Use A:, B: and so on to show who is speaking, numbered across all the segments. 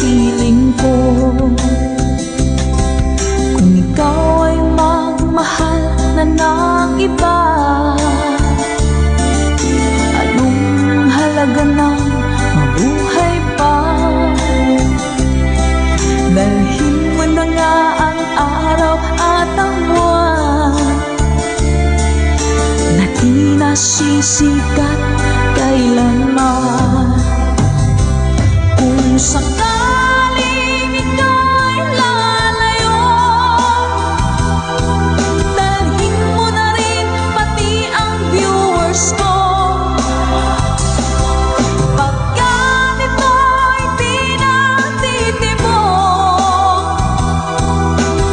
A: piling ko. Kung ikaw ay magmahal na ng iba, anong halaga ng mabuhay pa? Dalhin mo na nga ang araw at ang buwan na di nasisikat kailanman. Kung sakaling ikaw ay lalayo, dalhin mo na rin pati ang viewers ko. Pagkat ito'y di natitibok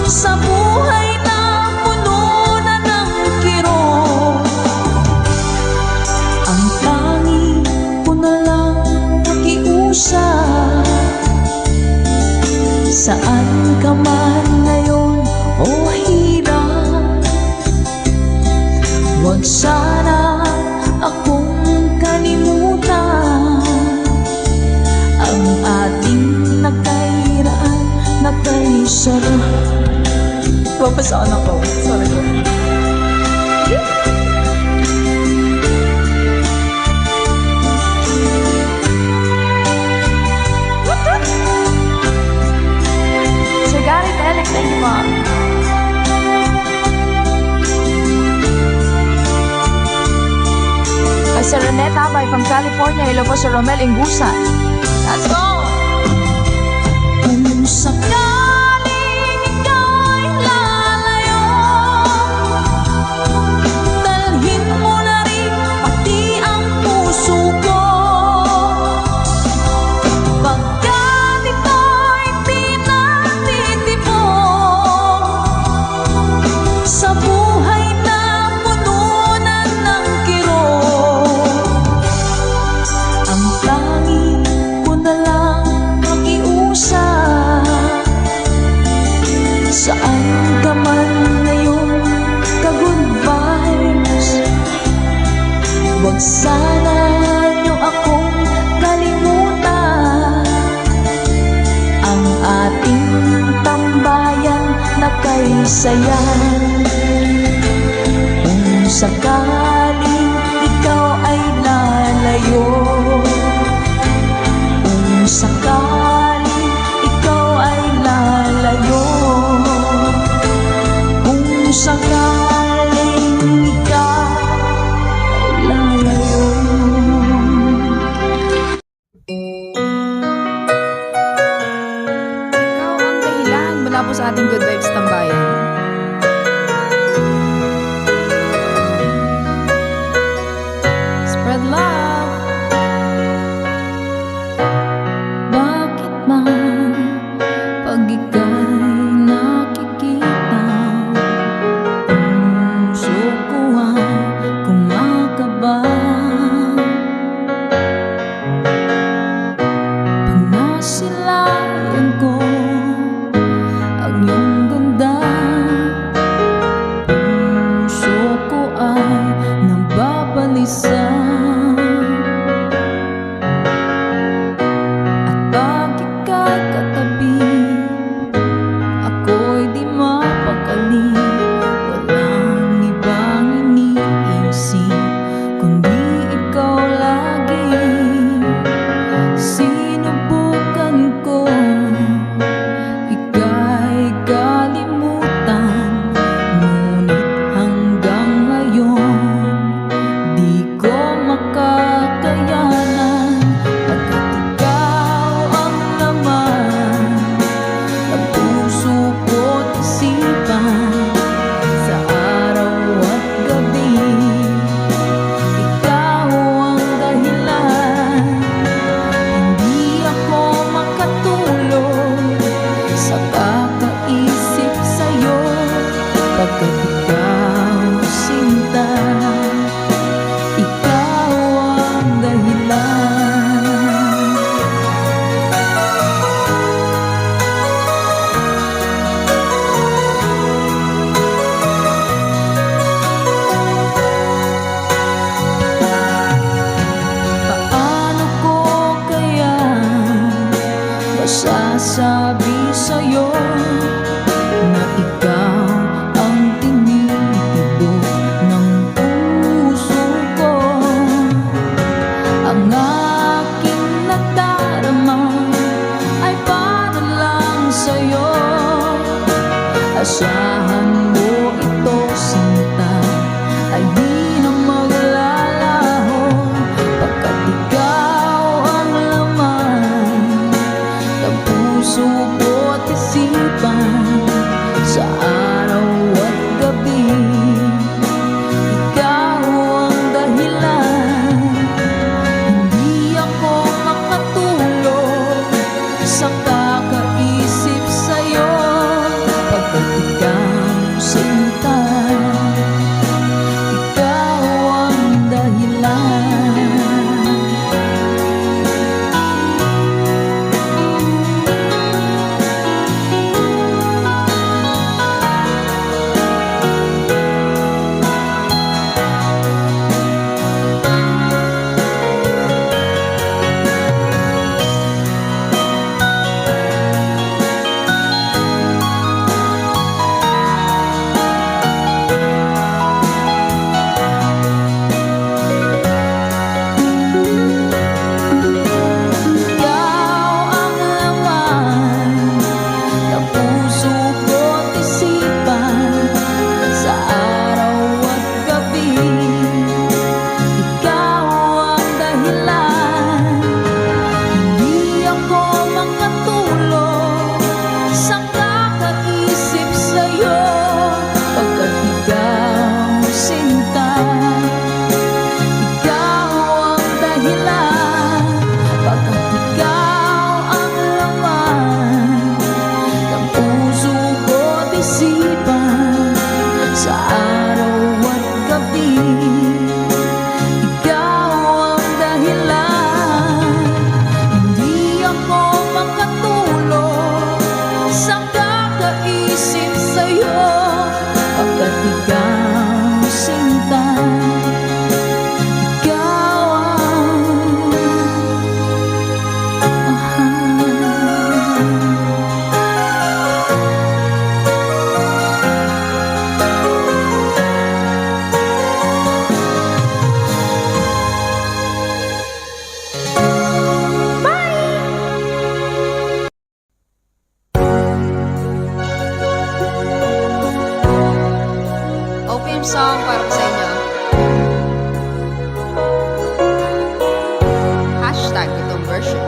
A: sa buhay na puno na ng kirot, ang tangi ko na lang pakiusap. Saan ka man ngayon o hirap, huwag sana akong kalimutan. Ang ating nakairaan, nakaisarap. Papasaan ako, sorry ko. Sir Garrett Elec, thank you, Mom. Kay Sir Renette Abay from California, hello po Sir Romel Ingusan. Let's go! Kung sakaling ikaw ay lalayo, dalhin mo na rin pati ang puso ko. Pagkat ito'y di natitibok sa buhay na puno na ng kirot, ang tangi ko na lang pakiusap. Saan ka man ngayon, ka-good vibes, huwag sana niyo akong kalimutan. Ang ating tambayan na kay saya. Kung sakaling ikaw ay lalayo, kung sakaling ikaw ay lalayo, kung sakaling ikaw ay lalayo.
B: Ikaw ang dahilan mula po sa ating Good Vibes Tambayan. Spread love.
A: Bakit man pag ika'y nakikita, sinta, ikaw ang dahilan.
B: OPM song para sa inyo. Hashtag itong version.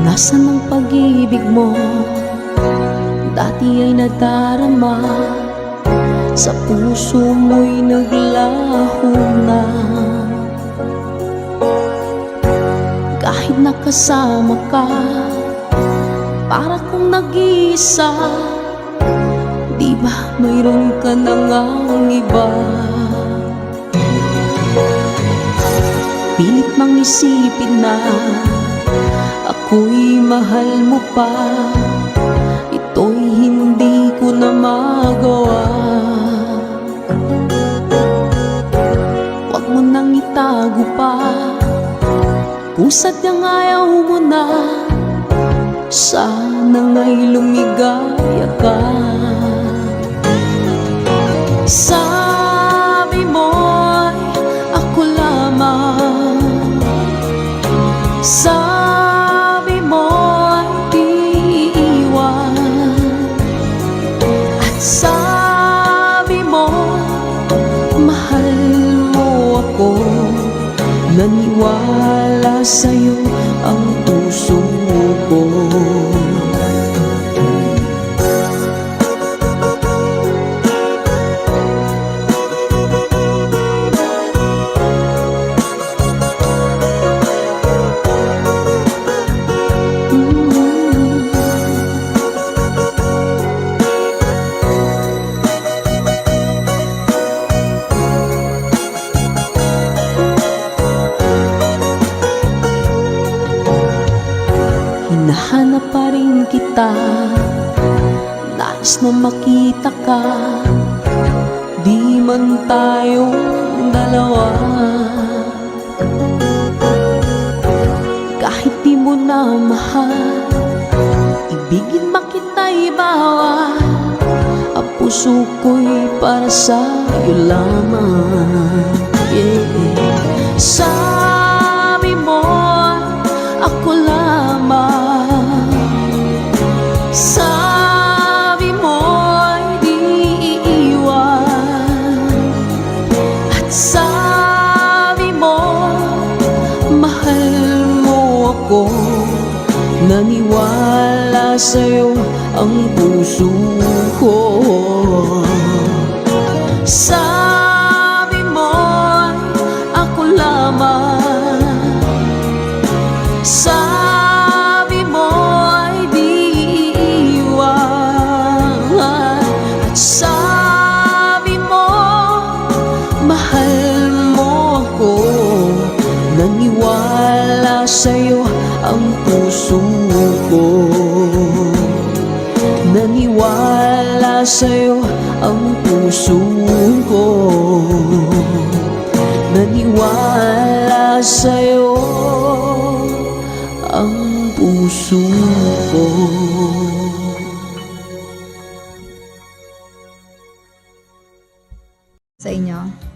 A: Nasaan ang pag-ibig mo? Dati ay nadarama, sa puso mo'y naglaho na. Kahit nakasama ka, para kong nag-iisa. Di ba mayroon ka na ngang iba? Pilit mang isipin na ako'y mahal mo pa. Ito'y hindi ko na magawa. Huwag mo nang itago pa, kung sadyang ayaw mo na. Sana nga'y lumigaya ka. Sabi mo'y ako lamang, sabi mo'y di iiwan, at sabi mo mahal mo ako. Naniwala sa'yo ang puso ko. Hinahanap pa rin kita, nais na makita ka. Di man tayong dalawa, kahit di mo na mahal, ibigin makita'y bawal. Ang puso ko'y para sa'yo lamang, yeah. Sabi mo ako lamang, sabi mo'y di iiwan, at sabi mo mahal mo ako. Naniwala sa'yo ang puso ko. Sabi mo'y ako lamang, sabi mo'y di iiwan, at sabi mo mahal mo ako. Naniwala sa'yo ang puso ko, naniwala sa'yo ang puso ko, naniwala sa'yo ang puso ko.
B: Sa inyo.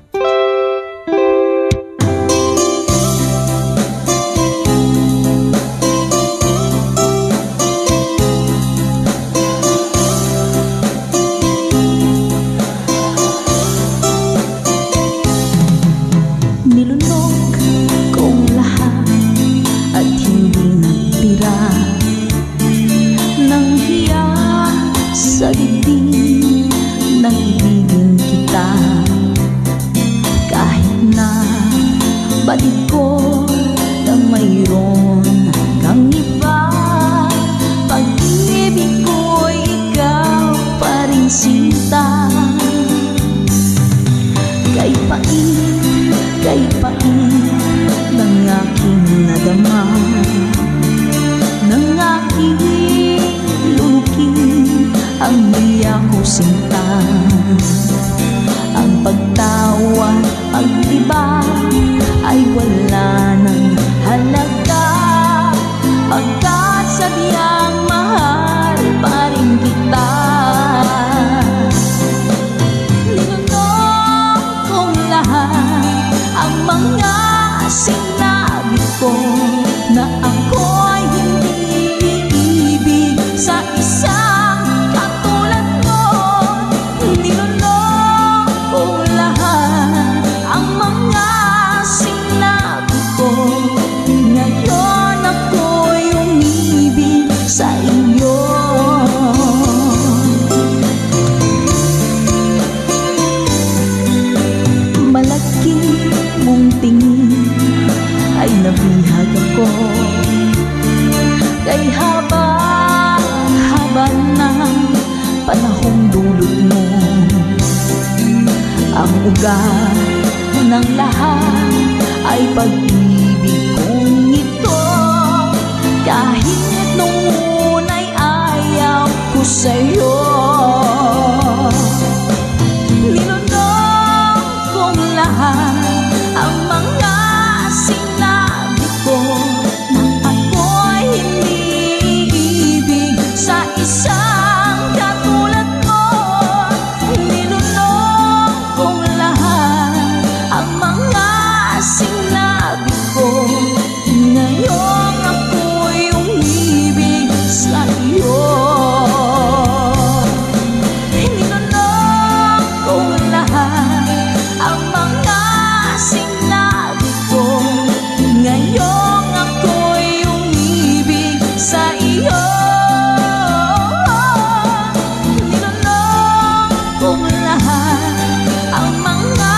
A: Nilunok kong lahat at hindi nagtira ng hiya sa dibdib ng ibigin kita. Kahit na batid ko na mayroon kang iba, pag-ibig ko'y ikaw pa rin sinta. Kay pait ng aking nadama, ng aking lulukin ang hiya ko sinta. Ang pagtawa, pag-iba ay wala ng halaga, pagkat sadyang mahal pa rin kita. Ninunok kong lahat ang mga sinabi ko na ako'y hindi iibig sa isang katulad mo. Ninunok kong lahat ang mga sinabi ko, ngayon ako'y umibig sa iyo. Malaki mong tingin ay nabihag ako, kay haba ng panahong dulot mo. Ang ugat ng lahat ay pag-ibig kong ito, kahit nung una'y ayaw ko sa'yo. Ninunok kong lahat ang mga sinabi ko na ako'y hindi iibig sa isang katulad mo. Ninunok kong lahat ang mga sinabi ko, ngayon ako'y umibig sa iyo. Ninunok kong lahat ang mga sinabi ko, ngayon ako'y umibig sa iyo. Ninunok kong lahat ang mga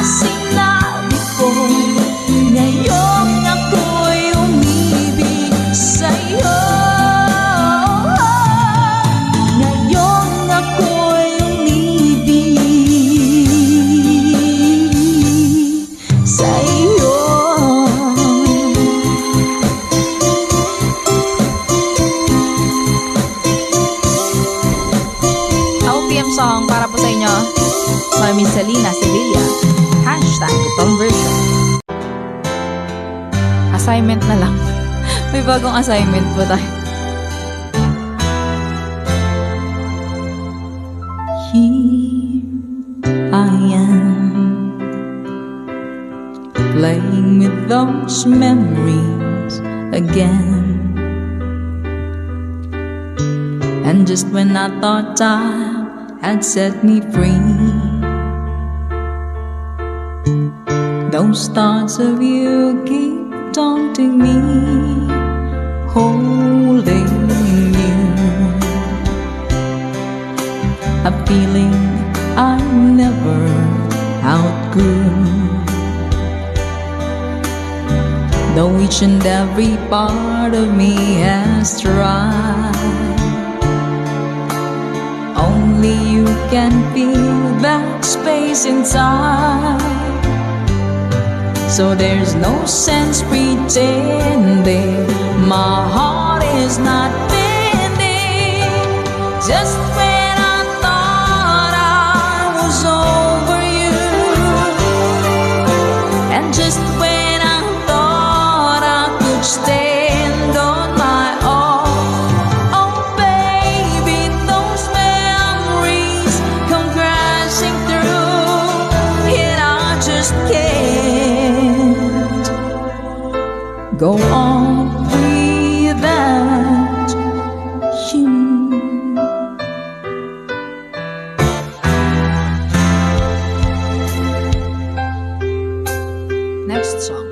A: sinabi ko, ngayon ako'y umibig sa iyo. Ngayon ako'y umibig sa iyo.
B: OPM song para po sa inyo, Mami Selena Sevilla. #conversion. Assignment na lang. May bagong assignment po tayo.
A: Here I am, playing with those memories again. And just when I thought time had set me free, those thoughts of you keep taunting me, holding you, a feeling I never good. Though each and every part of me has tried, only you can fill that space inside. So there's no sense pretending my heart is not bending. Just when I thought I was over you, and just when I thought I could stand on my own, oh baby, those memories come crashing through, and I just can't go on without you.
B: Next song.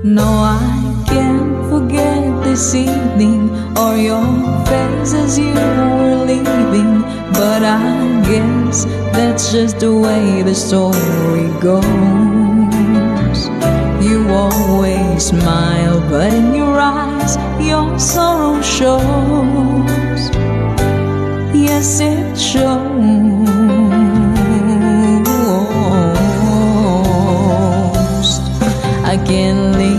A: No, I can't forget this evening or your face as you were leaving, but I guess that's just the way the story goes. You always smile, but in your eyes your sorrow shows. Yes, it shows. I can't leave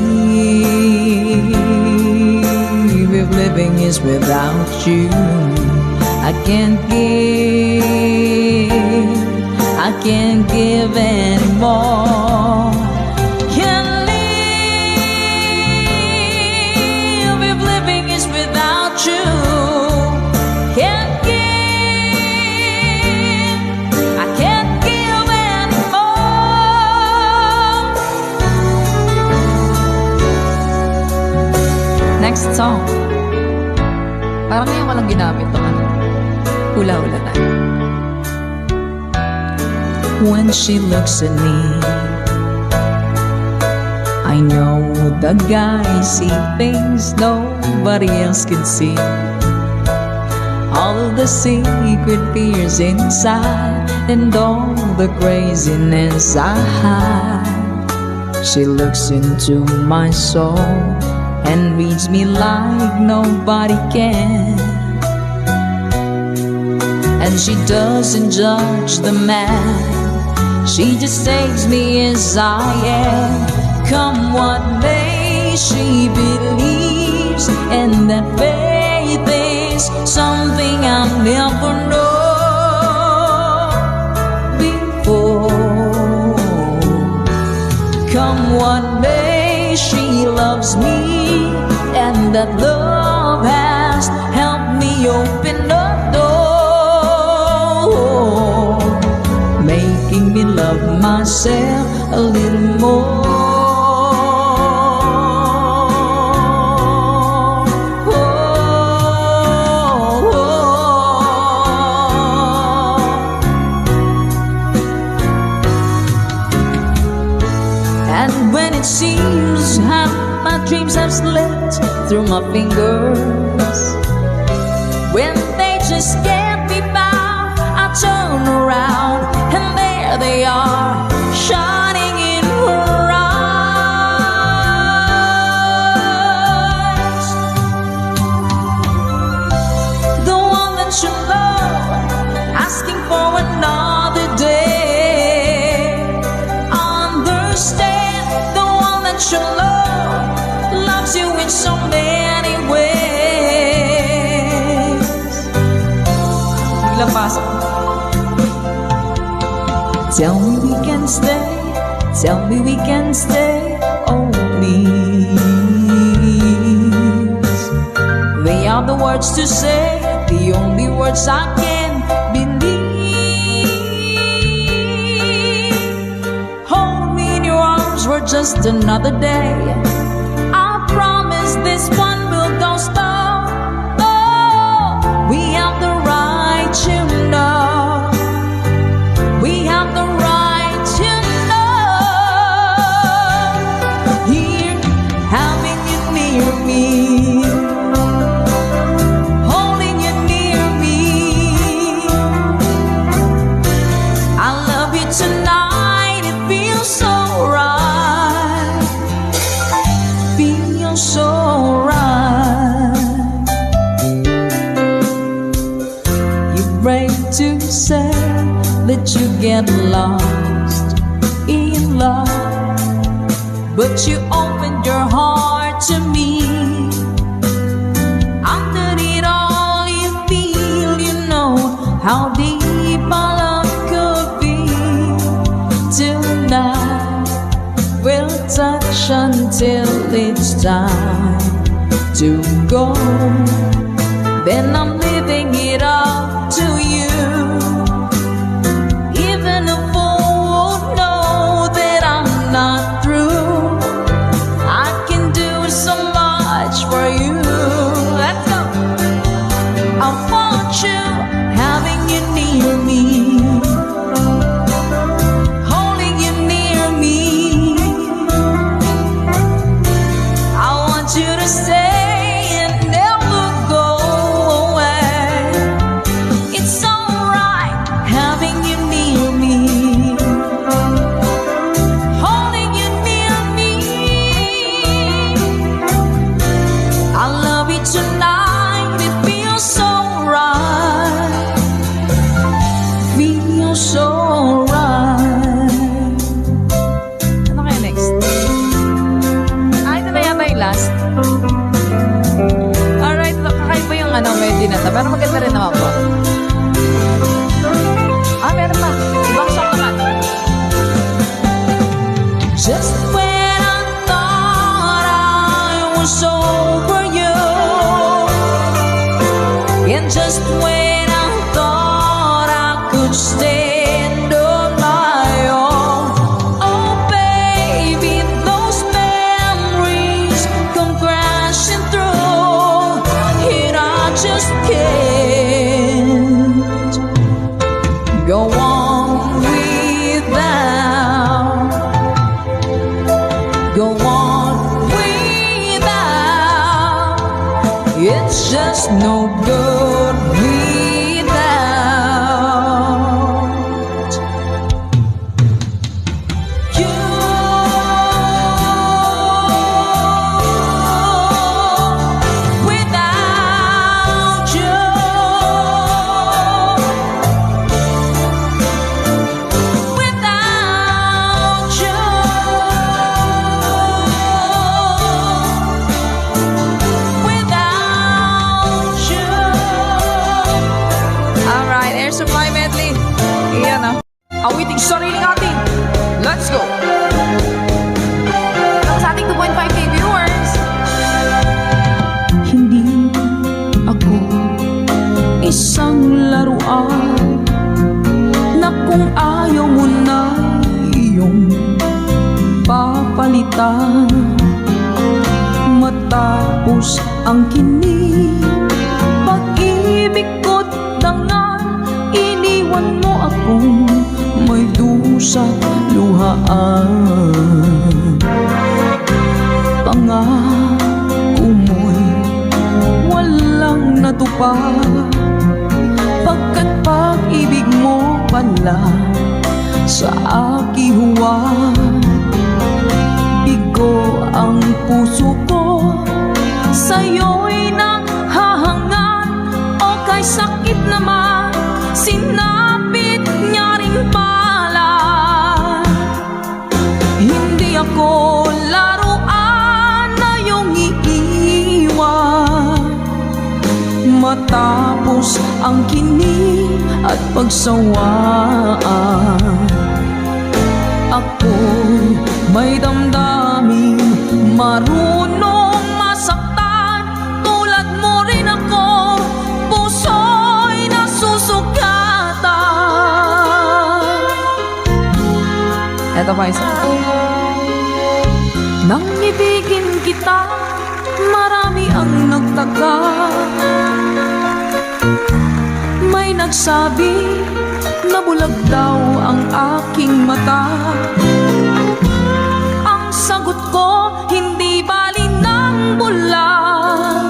A: if living is without you. I can't give anymore. Can't live if living is without you. Can't give, I can't give anymore.
B: Next song. Parang ngayon walang ginamit to, ano? Hula-hula tayo.
A: When she looks at me, I know the guy see things nobody else can see. All of the secret fears inside and all the craziness I hide. She looks into my soul and reads me like nobody can. And she doesn't judge the man, she just takes me as I am. Come what may, she believes, and that faith is something I'll never know before. Come what may, she loves me, and that love has helped me open the door, making me love myself a little more. And when it seems half my dreams have slipped through my fingers, when they just can't be found, I turn around and there they are, shining in her eyes. The one that you love, asking for another day. Understand, the one that you love loves you in so many ways.
B: Biglang pasok.
A: Tell me we can stay, tell me we can stay, oh please. They are the words to say, the only words I can believe. Hold me in your arms for just another day. I promise this one will go slow. Oh, we have the right to know. We have the right to know. Here, having you near me, holding you near me. that you get lost in love, but you opened your heart to me. Underneath all you feel, you know how deep our love could be. Tonight we'll touch until it's time to go. Then I'm living it up to you. Even a fool won't know that I'm not through. I can do so much for you. Let's go. I want you, having you near me, holding you near me. I want you to stay and never go away. It's alright having you near me, holding you near me. I love you tonight, it feels so right, feels so right.
B: Ano kaya next? Ito na yata yung last. Alright, kakaiba yung melody na to. Pero maganda rin naman po. Meron pa. Ibang song naman.
A: Just when I thought I was over you, and just when I thought I could stand on my own, oh baby, those memories come crashing through, and I just can't go on without, go on without. It's just no good without you. Without you. Without you. Without you.
B: Alright, Air Supply medley. Iyan na. Awiting sariling atin. Let's go! Ito sa ating 2.5K viewers.
A: Hindi ako isang laruan na kung ayaw mo na iyong papalitan. Matapos ang kinig, pag-ibig ko't dangal, iniwan mo akong may dusat luhaan. Pangako mo'y walang natupad, pagkat pag-ibig mo pala sa aking huwad. Bigo ang puso ko, sa'yo'y nanghahangat, o kay sakit naman, sinapit niya rin pala. Hindi ako laruan na iyong iiwan. Matapos ang kinig at pagsawaan, ako'y may damdaming marunong masaktan. Tulad mo rin ako, puso'y nasusugatan.
B: Ito pa isa.
A: Nang ibigin kita, marami ang nagtaka. May nagsabi na bulag daw ang aking mata. Ang sagot ko, hindi bali ng bulag.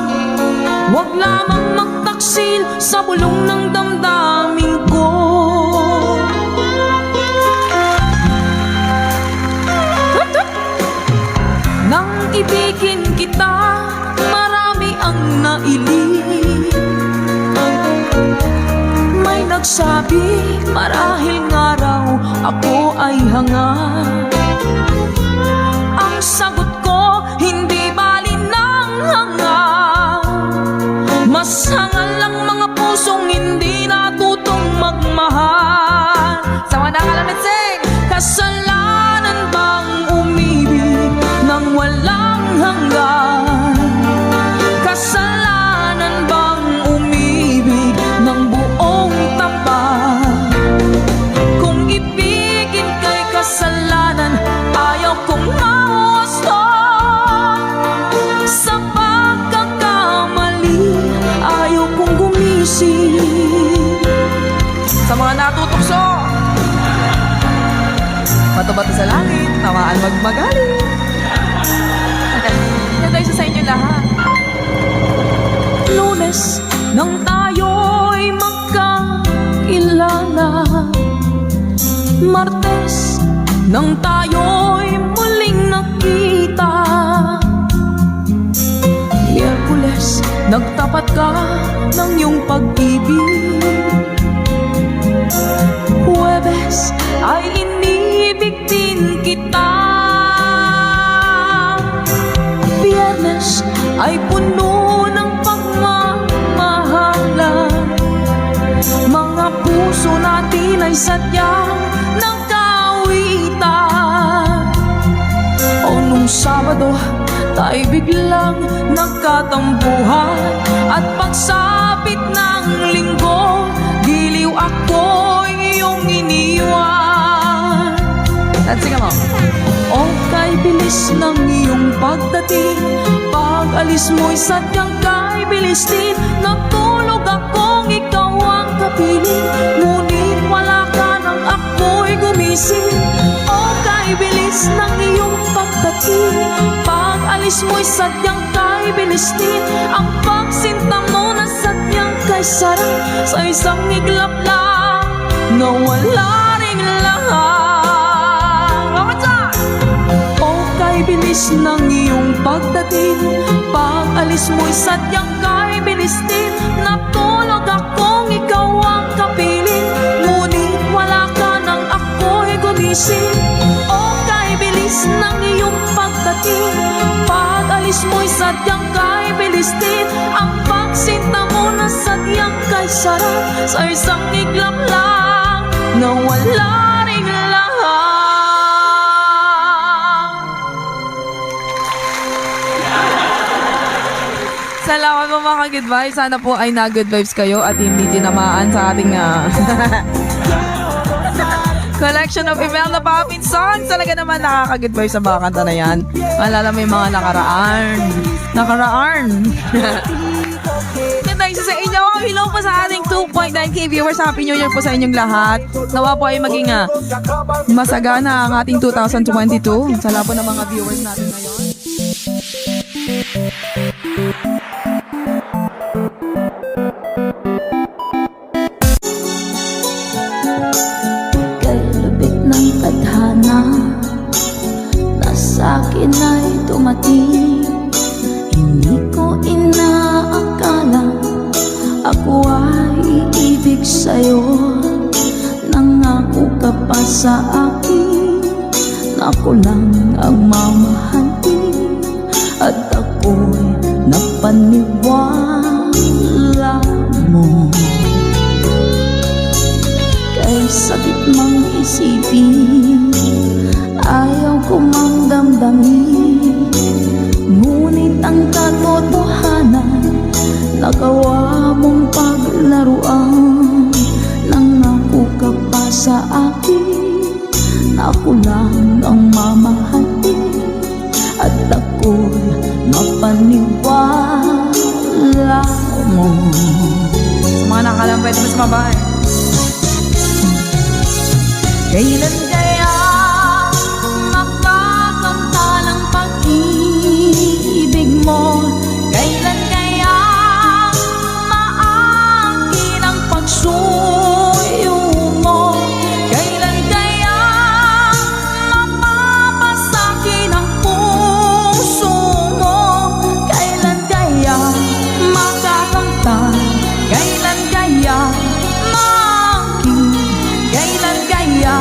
A: Huwag lamang magtaksil sa bulong ng damdamin ko. Nang ibigin kita, marami ang nailing. May nagsabi, marahil nga ako ay hanga. Ang sagot ko, hindi bali ng hanga. Mas hangal lang mga pusong hindi natutong magmahal. Sama na kalamin, sing! Kasalanan bang umibig nang walang hanggan? Kasalanan bang umibig ng buong tapat? Kung ibigin kay kasalanan, ayaw kong mahusto. Sa pagkakamali, ayaw kong gumising. Sa mga natutokso, bato-bato sa langit, tawaan magmagaling. Ganda isa sa inyo lahat. Lunes nang tayo'y magkakilala, Martes nang tayo'y muling nakita, Miyerkules nagtapat ka ng iyong pag-ibig, Huwebes ay inibig din kita, Biyernes ay puno ng pagmamahalan. Mga puso natin ay sadyang nagkawitan. O nung Sabado, tayo biglang nagkatampuhan. At pagsapit ng Linggo, giliw ako iyong iniwan. Let's sing mo. O kay bilis ng iyong pagdating, pag-alis mo'y sadyang kay bilis din. Natulog akong ikaw ang kapiling, ngunit wala ka nang ako'y gumising. O kay bilis ng iyong pagdating, pag-alis mo'y sadyang kay bilis din. Ang pagsinta mo na sadyang kay sarap, sa isang iglap lang nawala ring lahat. Bilis ng iyong pagdating, pag-alis mo'y sadyang kay bilis din. Natulog akong ikaw ang kapiling, ngunit wala ka nang ako'y gumising. O kay bilis ng iyong pagdating, pag-alis mo'y sadyang kay bilis din. Ang pagsinta mo na sadyang kay sarap, sa isang iglap lang nawala ring lahat. Salamat po mga ka-good vibes. Sana po ay na-good vibes kayo at hindi tinamaan sa ating collection of Imelda Papin songs. Talaga naman nakaka-good vibes sa mga kanta na yan. Alala mo yung mga nakaraan. Ganda isa sa inyo. Hello po sa ating 2.9k viewers. Happy New Year po sa inyong lahat. Nawa po ay maging masagana ang ating 2022. Sa lahat po ng mga viewers natin ngayon.
C: Tadhana na sa'kin ay dumating, hindi ko inaakala ako ay iibig sa'yo. Nangako ka pa sa akin na ako lang ang mamahalin, at ako'y napaniwala mo. Kay sakit mang isipin, ayaw ko mang damdamin, ngunit ang katotohanan, nagawa mong paglaruan. Nangako ka pa sa akin na ako lang ang mamahalin, at ako'y mapaniwala mo.
A: Sa mga nakalang pwede mo sumabay.
C: Kailan kaya makakamtalang pag-ibig mo? Kailan kaya maangkin ang pagsuyo mo? Kailan kaya mapapasakin ang puso mo? Kailan kaya makakamtan? Kailan kaya maangkin? Kailan kaya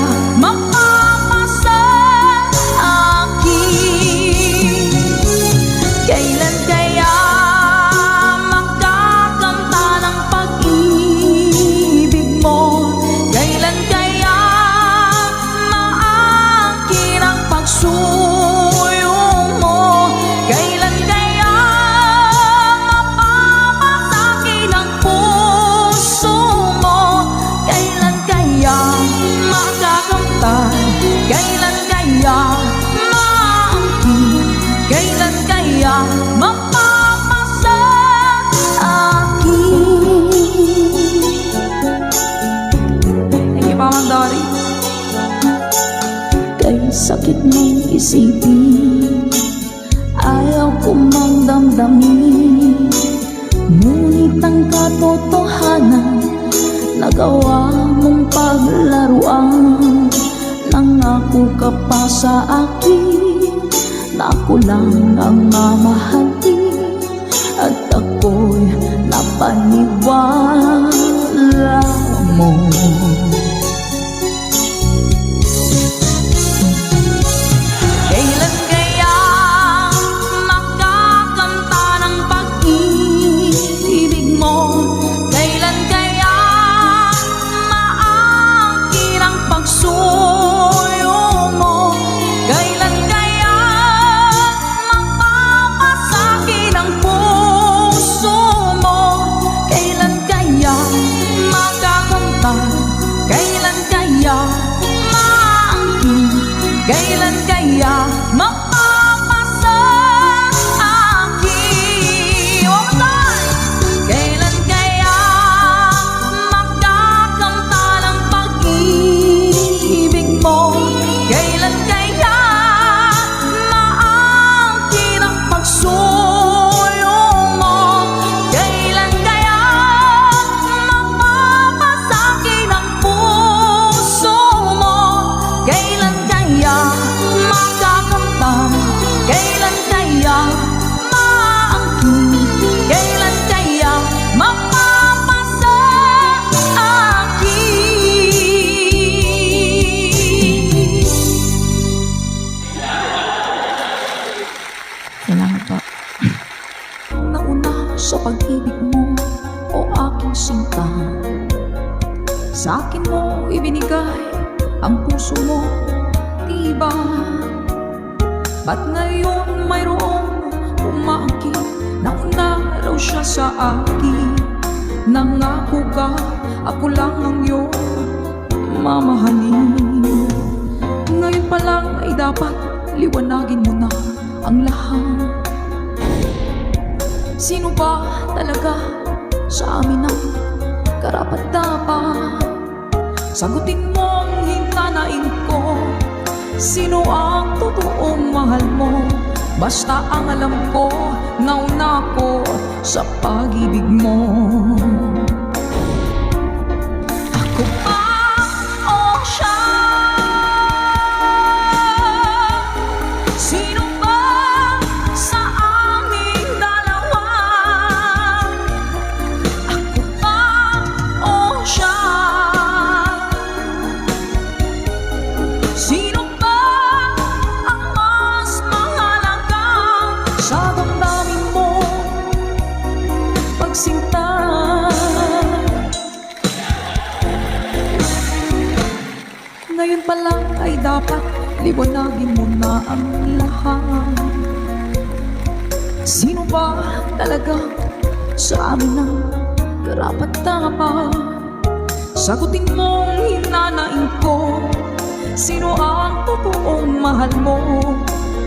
C: dari. Kay sakit mong isipin, ayaw ko mang damdamin. Ngunit ang katotohanan, nagawa mong paglaruan. Nangako ka pa sa akin na ako lang ang mamahalin, at ako'y napaniwala mo. Kailan kaya makakanta ng pag-ibig mo? Kailan kaya maangkin ang pagsuyo mo? Kailan kaya mapapasakin ang puso mo? Kailan kaya makakanta? Kailan kaya maangkin? Kailan kaya mapapasakit? One more time! Kailan kaya makakanta ng pag-ibig mo? Kailan kaya maangkin ang pagsuyo mo? Kailan kaya mapapasakin ang puso mo? Kailan kaya makakanta? Kailan kaya maangkin? Kailan kaya mapapasakit?
B: Salamat po.
C: Nauna sa pag-ibig mo, o aking sinta. Sa akin mo ibinigay ang puso mo, diba? Ba't ngayon mayroong umaangkin? Nauna raw siya sa akin. Nangako ka, ako lang ang iyong mamahalin. Ngayon pa lang ay dapat liwanagin mo na ang lahat. Sino ba talaga sa amin ang karapat-dapat? Sagutin mo ang hinanain ko. Sino ang totoong mahal mo? Basta ang alam ko, nauna ko sa pag-ibig mo. Ako ba o siya? Sino ba sa aming dalawa? Ako ba o siya? Sino ba ang mas mahalaga sa damdamin mo? Pagsinta. Ngayon pa lang ay dapat liwanagin mo na ang lahat. Sino ba talaga sa amin ang karapat-dapat? Sagutin mo ang hinanain ko. Sino ang totoong mahal mo?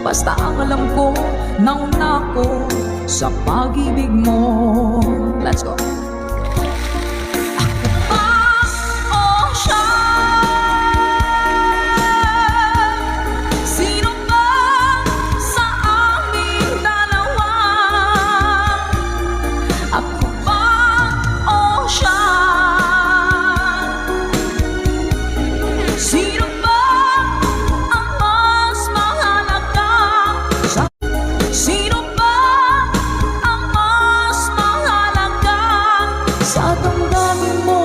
C: Basta ang alam ko, nauna ko sa pag-ibig mo. Let's go. Ako ba o siya? Sino ba sa aming dalawa? Ako ba o siya? Sino ba ang mas mahalaga sa... Sino ba ang mas mahalaga sa damdamin mo?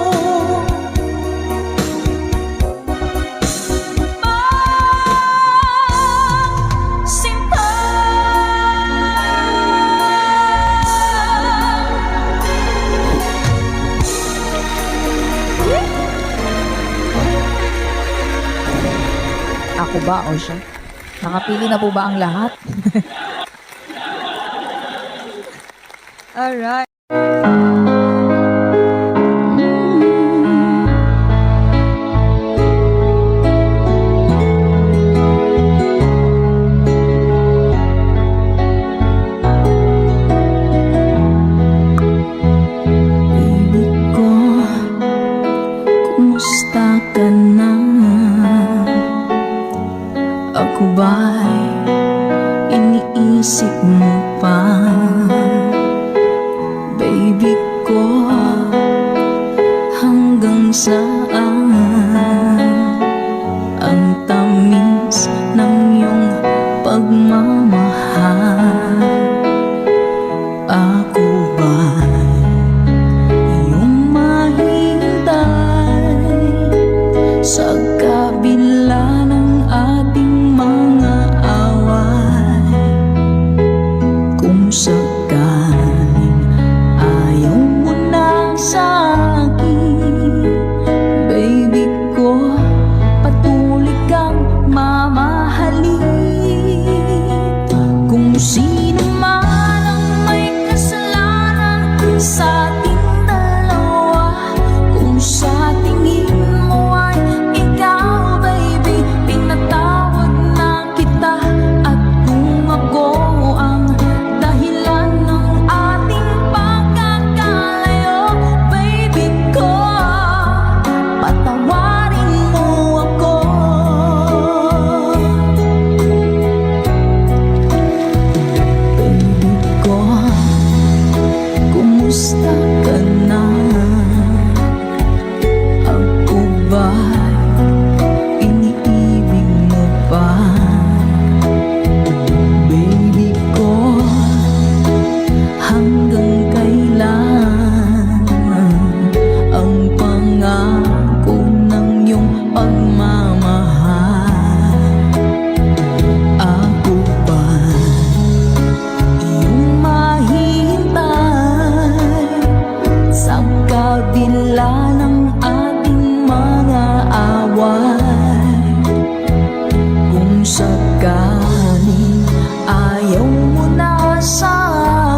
C: Sinta.
B: Ako ba o siya? Nakapili na po ba ang lahat? Alright.
C: Ibig ko, kumusta ka na? Ako ba'y iniisip mo pa? Baby ko, hanggang saan ang tamis ng iyong pagmamahal? Ako ba'y iyong mahintay sa kabila ng ating mga away? Kung sakaling ayaw mo na sa akin, baby ko, patuloy kang mamahalin. Kung sino man ang may kasalanan sa ating dalawa, kung sa tingin mo ay ikaw, baby, pinatawad na kita. At kung ako ang dahilan ng ating pagkakalayo, baby ko, patawarin mo ako. Baby ko, kumusta ka na? Ako ba'y iniibig mo pa? Baby ko, hanggang kailan ang pangako ng iyong pagmamahal? Ako ba'y iyong mahintay sa kabila ng ating mga away? Kung sakaling ayaw mo na sa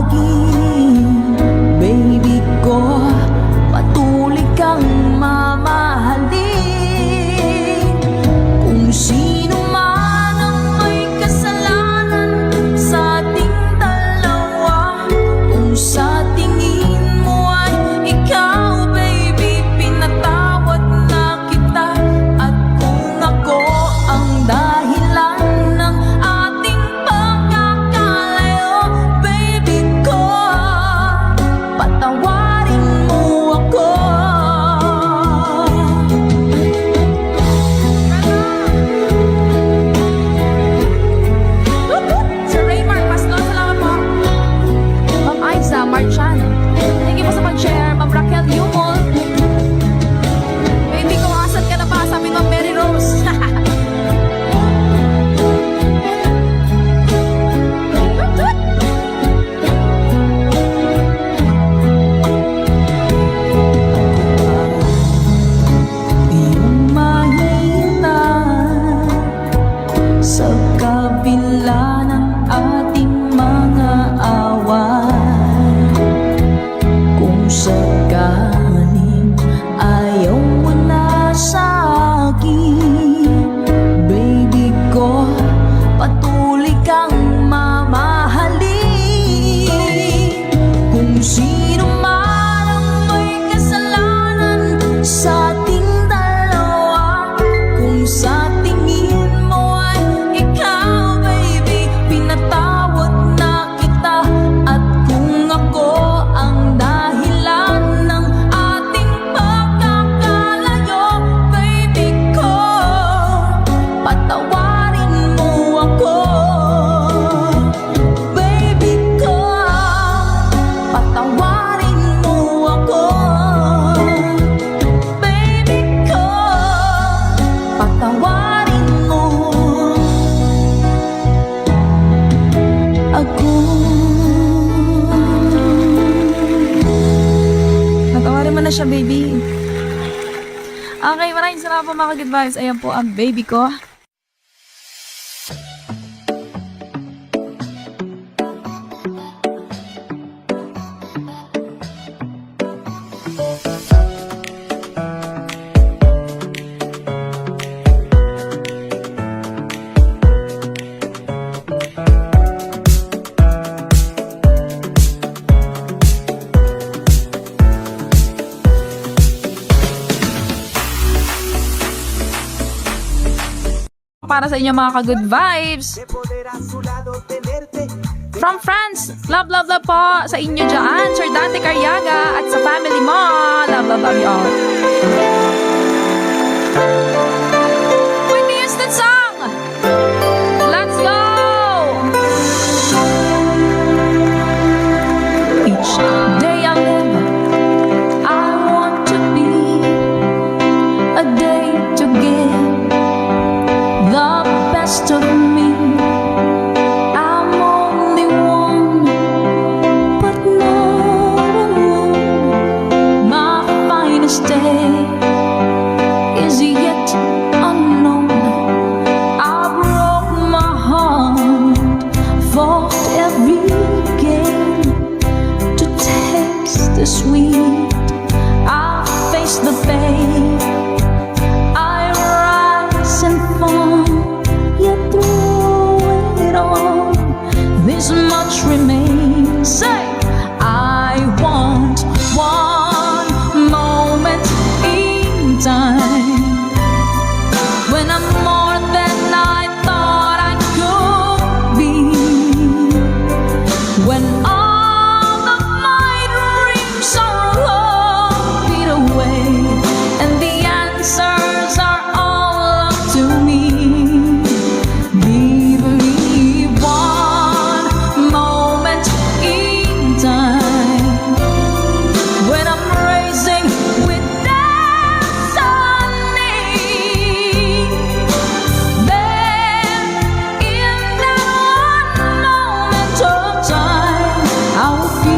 C: akin, baby ko, patuloy kang mamahalin. Kung sino man ang may kasalanan sa ating dalawa, kung sa tingin mo ay ikaw, baby, pinatawad na kita. At kung ako ang dahilan ng ating pagkakalayo, baby ko, patawarin mo ako.
B: Sir Raymar Pastor, salamat po. Ma'am Aiza Marchan, thank you po sa pag-share. Ma'am Raquel Yumol, baby ko, asan ka na ba? Sabi Ma'am Mary Rose.
C: Iyong mahintay sa kabila ng ating mga away. Kung sakaling ayaw mo na sa akin, baby ko, patuloy kang mamahalin. Kung sino man ang may kasalanan sa ating dalawa, kung sa tingin mo ay ikaw, baby, pinatawad na kita. At kung ako ang dahilan ng ating pagkakalayo, baby ko, patawarin mo ako. Baby ko, patawarin mo ako. Baby ko, patawarin mo ako.
B: Patawarin mo na siya, baby. Okay, maraming salamat po mga good vibes. Ayan po ang baby ko. para sa inyo mga ka-good vibes. From France, love, love, love po sa inyo dyan, Sir Dante Carriaga, at sa family mo. Love, love, love you all. Whitney Houston song! Let's go!
C: Each day I live, I want to be a day to give the best of me. I'm only one, but not alone. My finest day is yet unknown. I broke my heart, fought every game to taste the sweet. I face the pain, I rise and fall, yet through it all, this much remains. Say, I want one moment in time when I'm more than I thought I could be. When all of my dreams are all beat away, and the answers are all up to me. Give me one moment in time when I'm raising with destiny. Then in that one moment of time, I will feel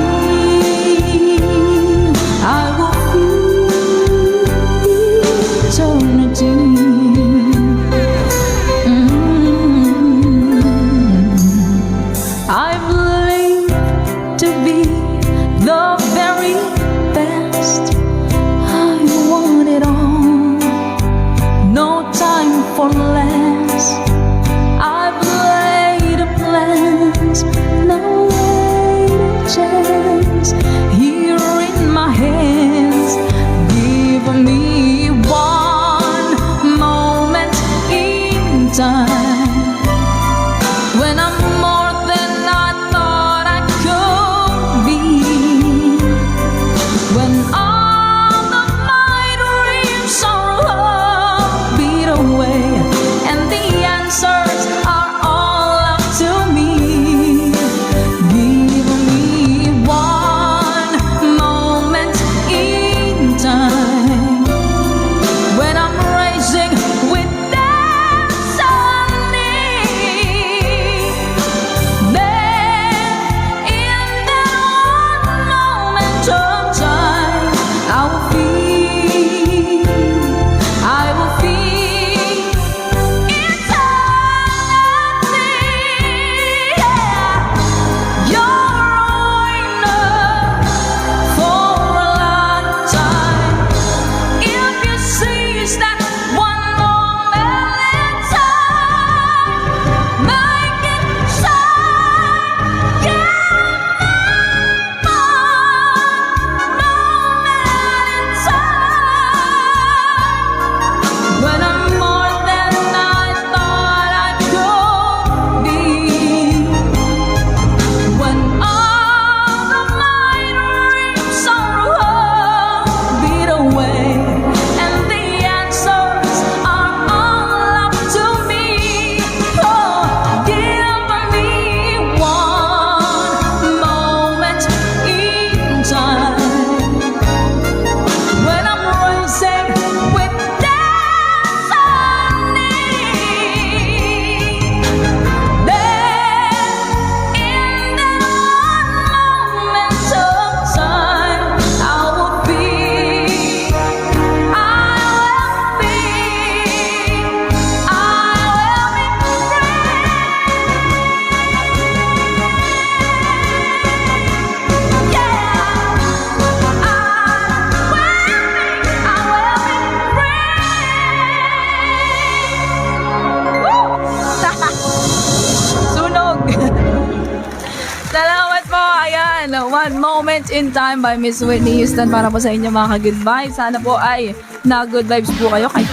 C: eternity. I've lived to be the very best. I want it all, no time for less. I've laid a plans, now laid a chance here in my hands. Give me one moment in time when I'm more than I thought I could be. When all of my dreams are all beat away, and the answers are all up to me. Give me one moment in time when I'm raising with destiny. Then in that one moment of time, I will feel eternity. Yeah. You're enough for a lifetime. If you seize that one moment in time, make it shine. Give me one moment in time when I'm more than I thought I could be. When all of my dreams are all beat away, and the answers are all up to me. Oh, give me one moment in time when I'm raising with destiny. Then in that one moment of time, I will be Sunog! Salamat po. Ayan, One Moment in Time by Miss Whitney Houston para po sa inyo mga ka-good vibes. Sana po ay na-good vibes po kayo kahit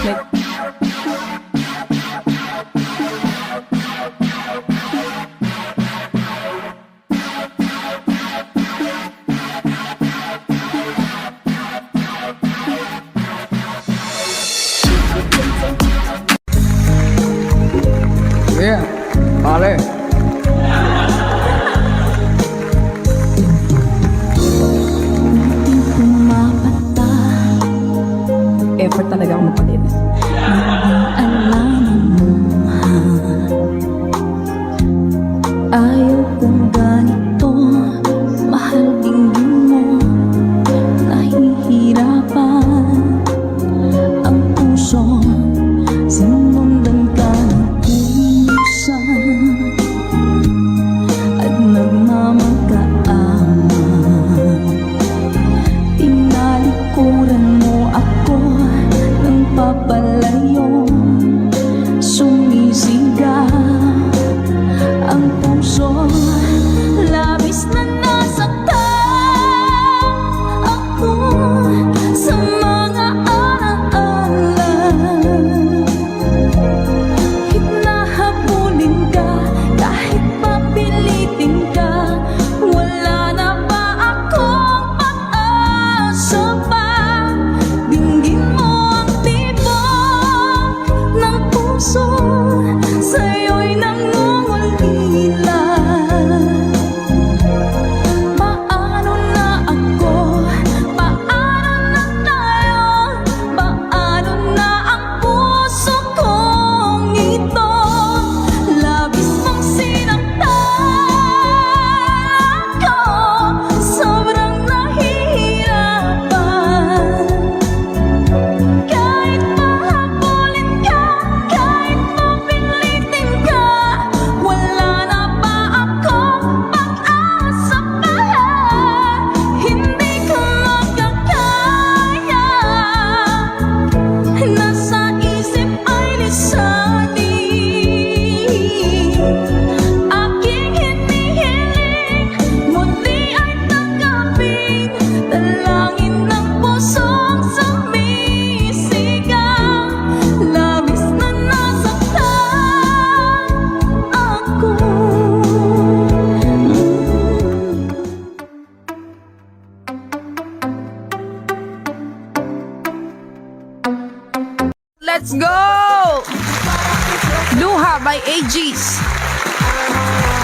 B: by AGs.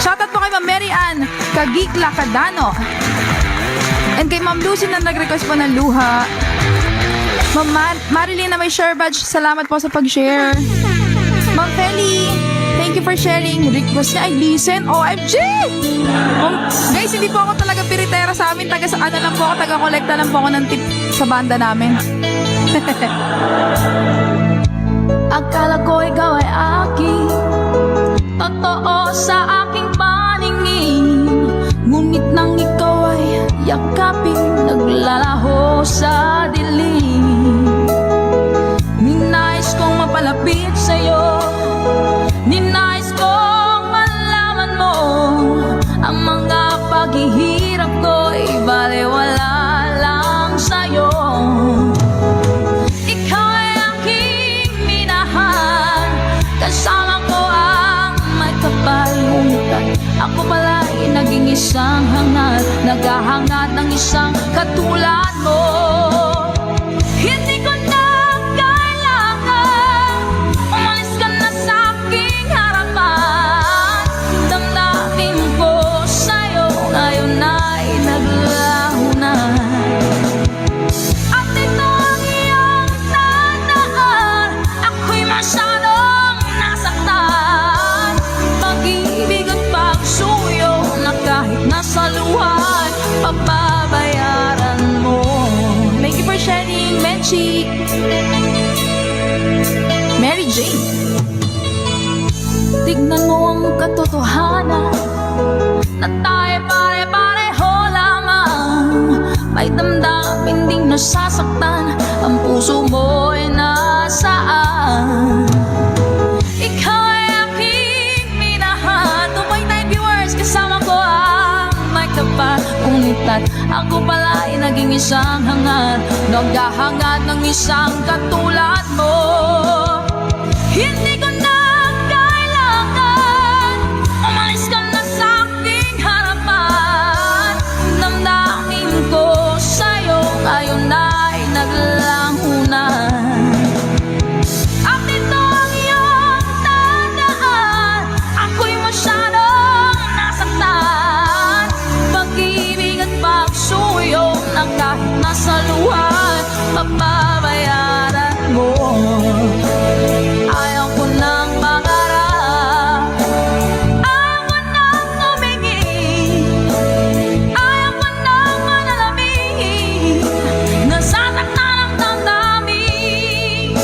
B: Shoutout po kay Ma'am Mary Ann Kagikla Cadano. And kay Ma'am Lucy na nag-request po ng luha. Ma'am Marilyn na may share badge, salamat po sa pag-share. Ma'am Feli, thank you for sharing. Request niya ay listen, OMG! Guys, hindi po ako talaga piritera sa amin. Taga sa ano lang po ako, taga-kolekta lang po ako ng tip sa banda namin.
C: Akala ko ikaw ay aking totoo sa aking paningin. Ngunit nang ikaw ay yakapin, naglalaho sa dilim. Ninais kong mapalapit sa'yo, ninais kong malaman mo ang mga paghihirap ko'y balewala lang sa'yo. Ikaw ay aking minahal, kasama ko ang may kapal. Ngunit ako pala'y naging isang hangat, naghahangat ng isang katulad mo. Hindi ko na kailangan umalis ka na sa aking harapan. Damdamin ko sa'yo ngayon ay naglaho na. At ito ang iyong tandaan, ako'y masyadong nasaktan. Pag-ibig at pagsuyo na kahit nasa luha papabayaran mo.
B: Thank you for sharing, Menchi. Mary Jane.
C: Tignan mo ang katotohanan na tayo pare-pareho lamang. May damdamin ding nasasaktan, ang puso mo ay nasaan. Ikaw ay aking minahal. 2.9 viewers, kasama ko ang may kapal. Ngunit at ako pala ay naging isang hangat, naghahangad ng isang katulad mo. Hindi ko na kailangan umalis ka na sa aking harapan. Damdamin ko sa'yo ngayon ay naglaho na. At ito ang iyong tandaan, ako'y masyadong nasaktan. Pag-ibig at pagsuyo na kahit nasa luha papabayaran mo. Ayaw ko nang mangarap, ayaw ko nang tumingin, ayaw ko nang manalamin, nasasaktan ang damdamin.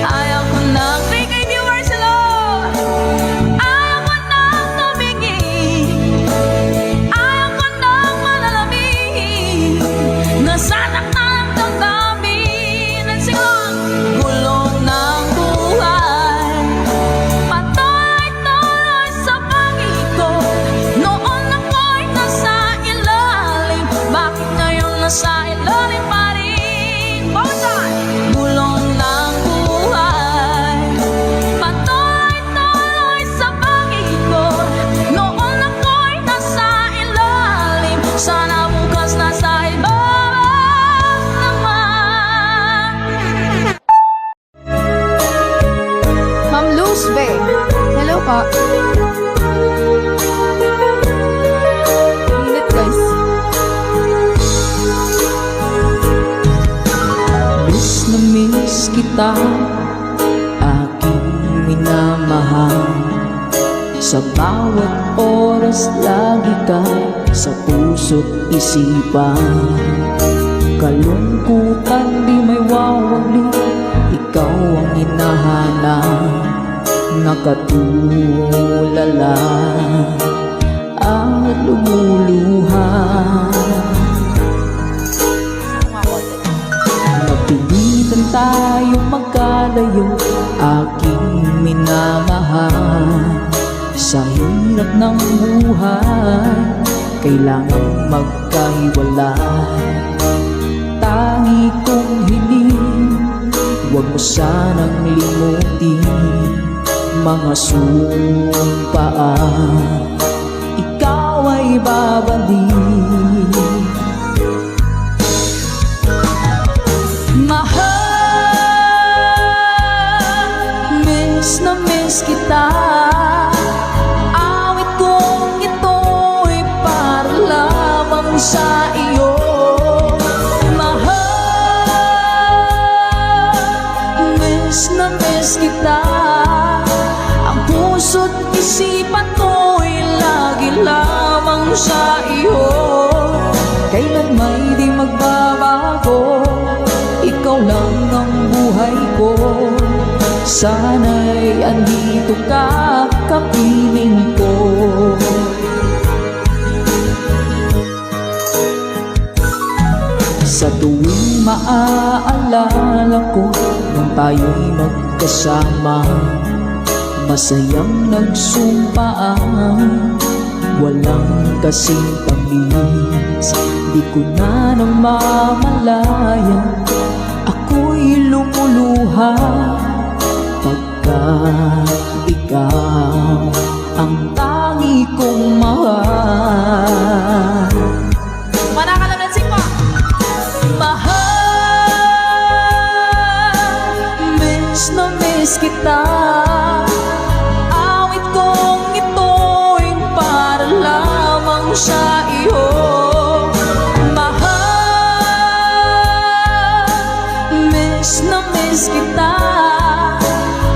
C: Ayaw ko nang 3K viewers, hello. Ayaw ko nang tumingin, ayaw ko nang manalamin, nasasaktan ang damdamin. Let's sing along. Gulong ng buhay, patuloy-tuloy sa pag-ikot. Noon ako'y nasa ilalim, bakit ngayon nasa ilalim pa rin? Bawatan! Gulong ng buhay, patuloy-tuloy sa pag-ikot. Noon ako'y nasa ilalim, sana bukas nasa ibaba naman.
B: Ma'am Luz Bay. Hello po. Init guys.
A: Miss na miss kita, aking minamahal. Sa bawat oras lagi ka sa puso't isipan. Kalungkutan di may wawali, ikaw ang hinahanap. Nakatulala at lumuluha. Napilitan tayo magkalayo, aking minamahal. Sa hirap ng buhay, kailangan magkahiwalay. Tangi kong hiling, huwag mo sanang limutin mga sumpaan, ikaw ay babalik.
C: Mahal, miss na miss miss kita. Awit kong ito'y para lamang sa iyo. Mahal, miss na miss kita. Ang puso't isipan ko'y lagi lamang sa iyo. Kailan may di magbabago, ikaw lang ang buhay ko. Sana'y andito ka, kapiling ko. Sa tuwing maaalala ko nung tayo'y magkasama, masayang nagsumpaan, walang kasing tamis. Di ko na nang mamalayan, ako'y lumuluha pagkat ikaw ang tangi kong mahal.
B: Manakalansing po.
C: Mahal, miss na miss kita. Awit kong ito'y para lamang sa iyo. Mahal, miss na miss kita.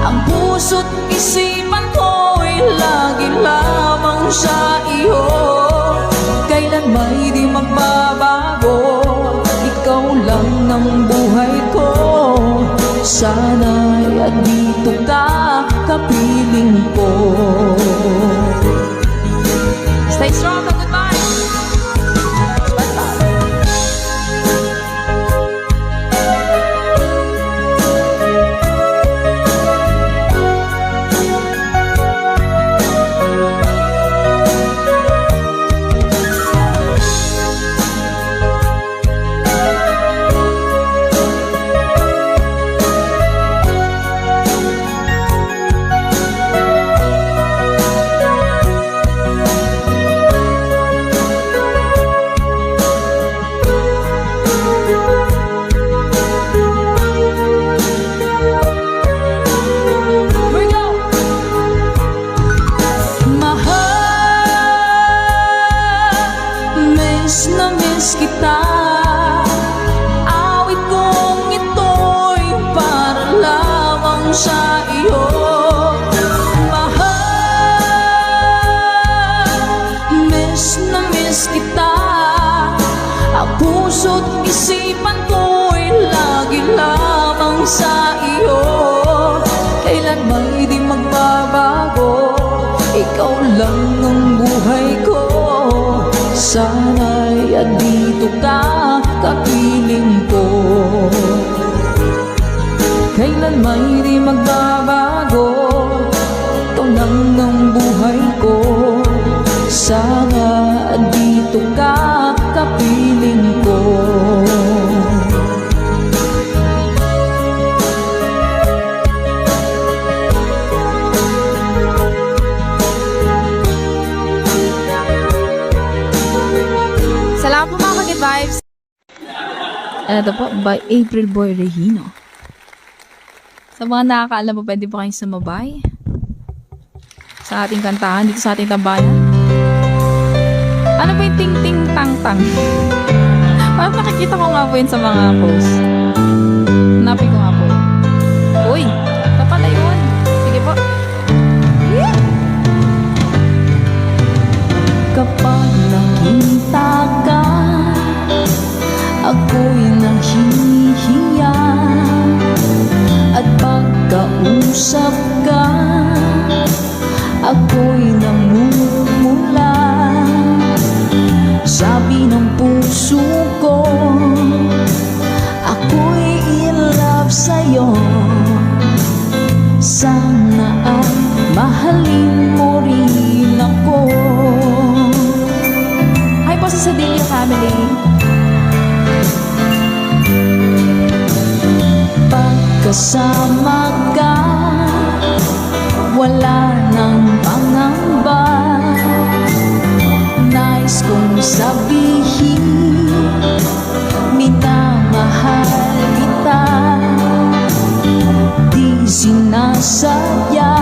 C: Ang puso't isipan ko'y lagi lamang sa iyo. Kailan may di magbabago, ikaw lang ang buhay ko. Sana'y andito ka, kapiling ko.
B: Stay strong, goodbye.
C: Miss na miss kita. Awit kong ito'y para lamang sa iyo. Mahal, miss na miss kita. Ang puso't isipan ko'y lagi lamang sa iyo. Kailan may di magbabago, ikaw lang ang buhay ko. Sana'y andito ka, kapiling ko. Kailan may di magbabago, ikaw lang ang buhay ko. Sana andito ka, kapiling ko.
B: Salamat po mga Ka-Good Vibes. Ito po, by April Boy Regino. Sa mga nakakaalam po, pwede po kayong sumabay sa ating kantahan dito sa ating tambayan. Ano ba yung ting-ting-tang-tang? Parang nakikita ko nga po yun sa mga posts. Hanapin ko nga po yun. Uy, ito pala yun. Sige po. Yeah!
C: Kapag nakita ka, ako'y nahihiya. At pagkausap ka, ako'y namumula. Sabi ng puso ko, ako'y in love sa'yo. Sana ay mahalin mo rin ako.
B: Hi po sa Sadilio family.
C: Pagkasama ka, wala nang pangamba. Nais kong sabihin, minamahal kita. Di sinasadya,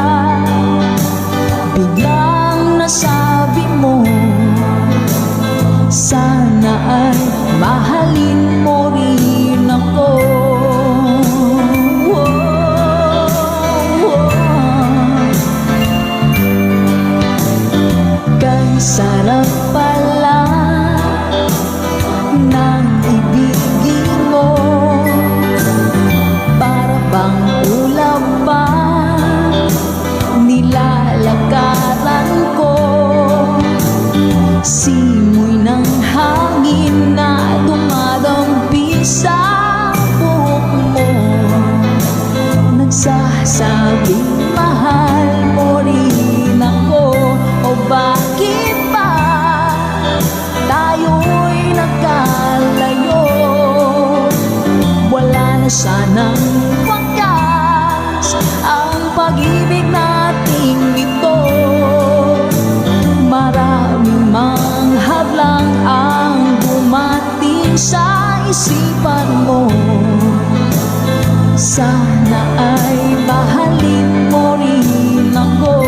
C: Sana ay mahalin mo rin ako.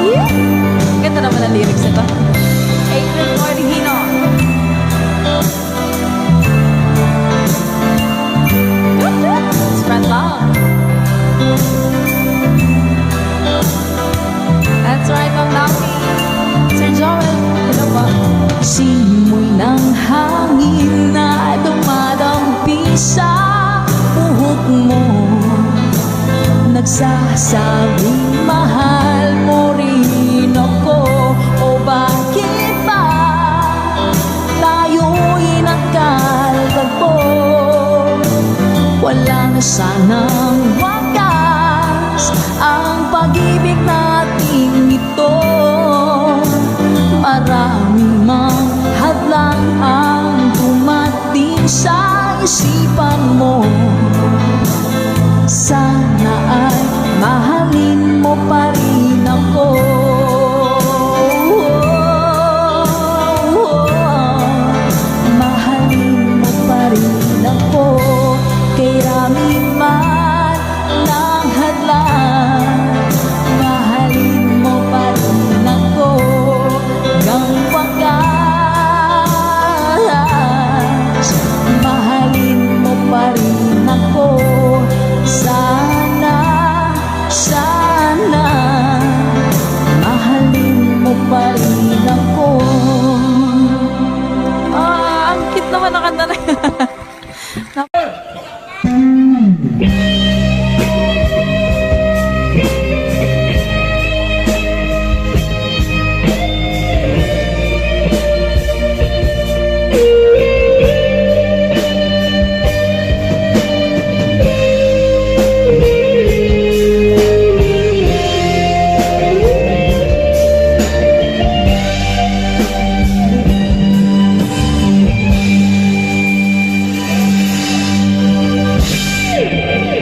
B: Yeah. Ganda naman ang lyrics nito. April Cordigino. Spread love. That's right, Ma'am Naomi. Sir Joel, hello po.
C: Simoy ng hangin na dumadampi sa buhok mo, nagsasabing mahal mo rin ako. O bakit ba tayo'y nagkalagpo? Wala na sanang wakas ang pag-ibig nating ito. Maraming mga hadlang ang dumating sa isipan mo. Sana ay mahalin mo pa rin ako. Mahalin mo pa rin ako. Kay rami man ng hadlang, mahalin mo pa rin ako. Hanggang wakas, mahalin mo pa rin ako. Sana, sana, mahalin mo pa rin ako.
B: Ang cute naman ang kanta na yan.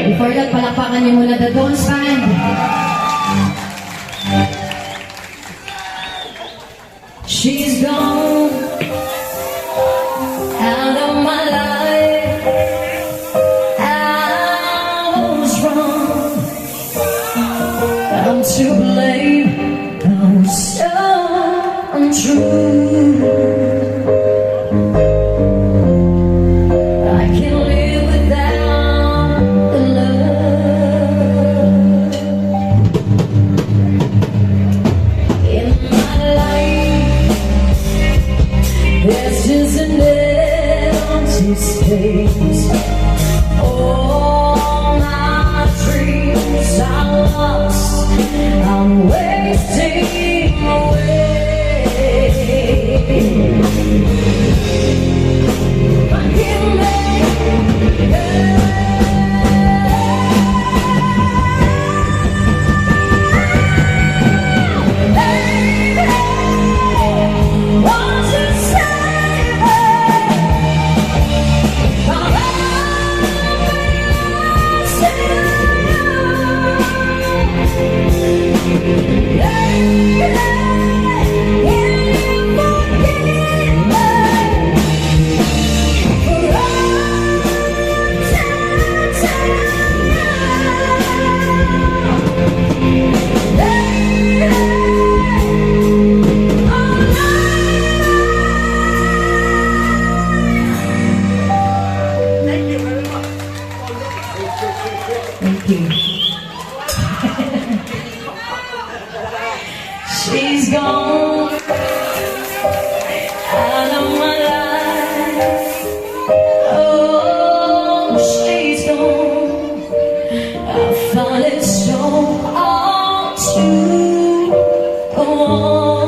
D: Before that, palakpakan niyo muna the Bones Band.
C: She's gone out of my life. I was wrong. I'm to blame. I was so untrue. I can't live without the love in my life. There's just an empty space. All my dreams are lost. I'm wasting away. I can't make it. Won't you save Thank you. She's gone out of my life. Oh, she's gone. I found it so hard to go on.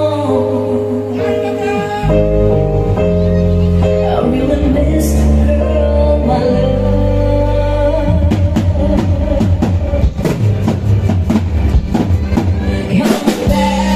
C: I really miss the girl, my love. Come back.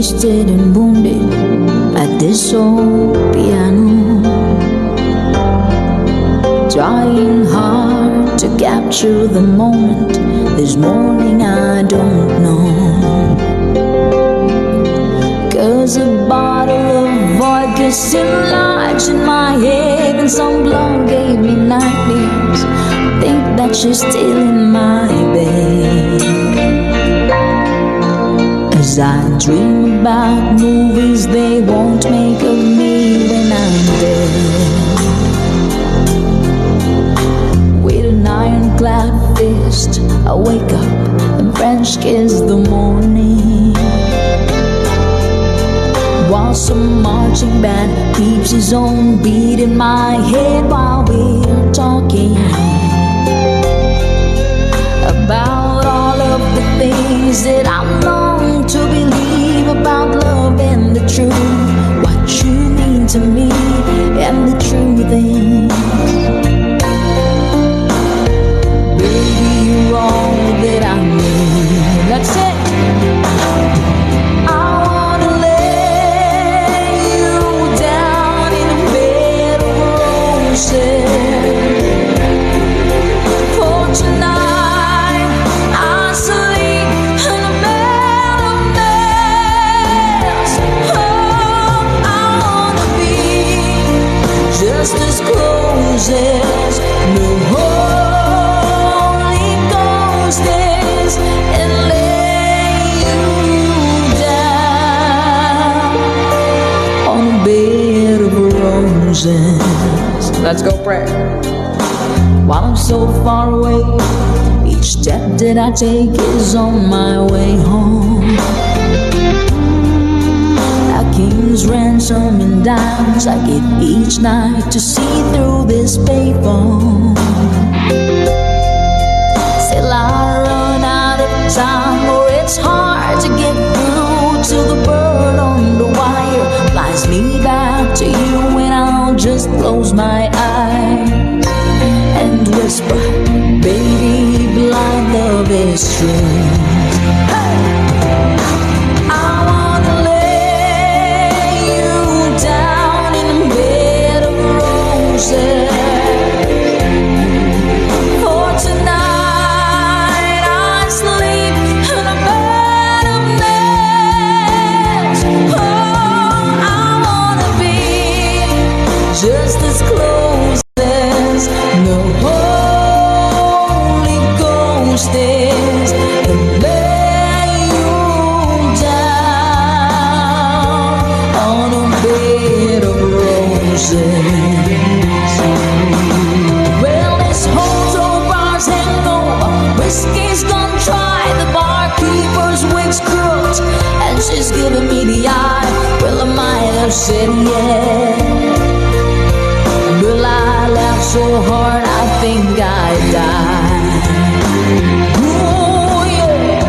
C: wasted and wounded at this old piano, trying hard to capture the moment. This morning I don't know, 'cause a bottle of vodka still lodged in my head, and some blonde gave me nightmares. Think that she's still in my bed, as I dream about movies they won't make of me when I'm dead. With an ironclad fist I wake up and French kiss the morning, while some marching band keeps his own beat in my head, while we're talking about all of the things that I long to believe about love and the truth, what you mean to me and the truth is, baby, you're all that I need. That's it. I wanna lay you down in a bed of roses. For tonight I sleep in a bed of nails. Oh, I wanna be just as close as the Holy Ghost is, and lay you down on a bed of roses. Let's go pray. While I'm so far away, each step that I take is on my way home. A king's ransom and dimes I give each night to see through this payphone. Still I run out of time, or it's hard to get through till the bird on the wire flies me back to you, and I'll just close my eyes and whisper, baby, blind love is true. Hey! I wanna lay you down in a bed of roses. For tonight I sleep in a bed of nails. Oh, I wanna be just as close as the Holy Ghost is, and lay you down on a bed of roses. Well, this hotel bar's hangover, whiskey's gone dry, the barkeeper's wig's crooked, and she's giving me the eye. Well, I might have said yes, but I laughed so hard I think I died. Ooh, yeah.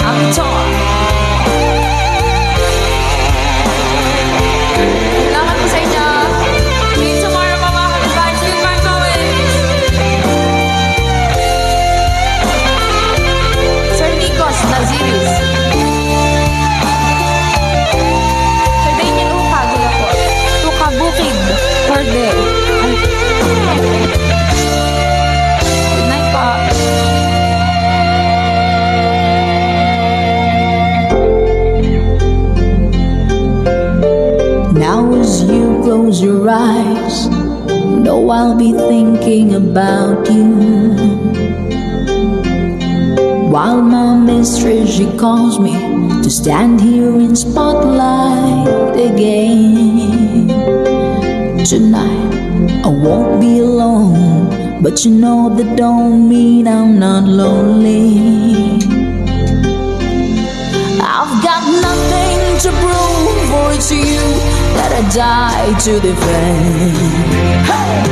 C: I'm torn. Salamat po sa inyo. See you tomorrow, mga kapitbahay. See you tomorrow, always. Sir Nikos Naziris. Sir Daniel Uka, gula po. Tuka Bukid, Horde. Good night po. Now as you close your eyes, know I'll be thinking about you, while my mistress, she calls me to stand here in spotlight again. Tonight I won't be alone, but you know that don't mean I'm not lonely. I've got nothing to prove, for it's you that I die to defend. Hey!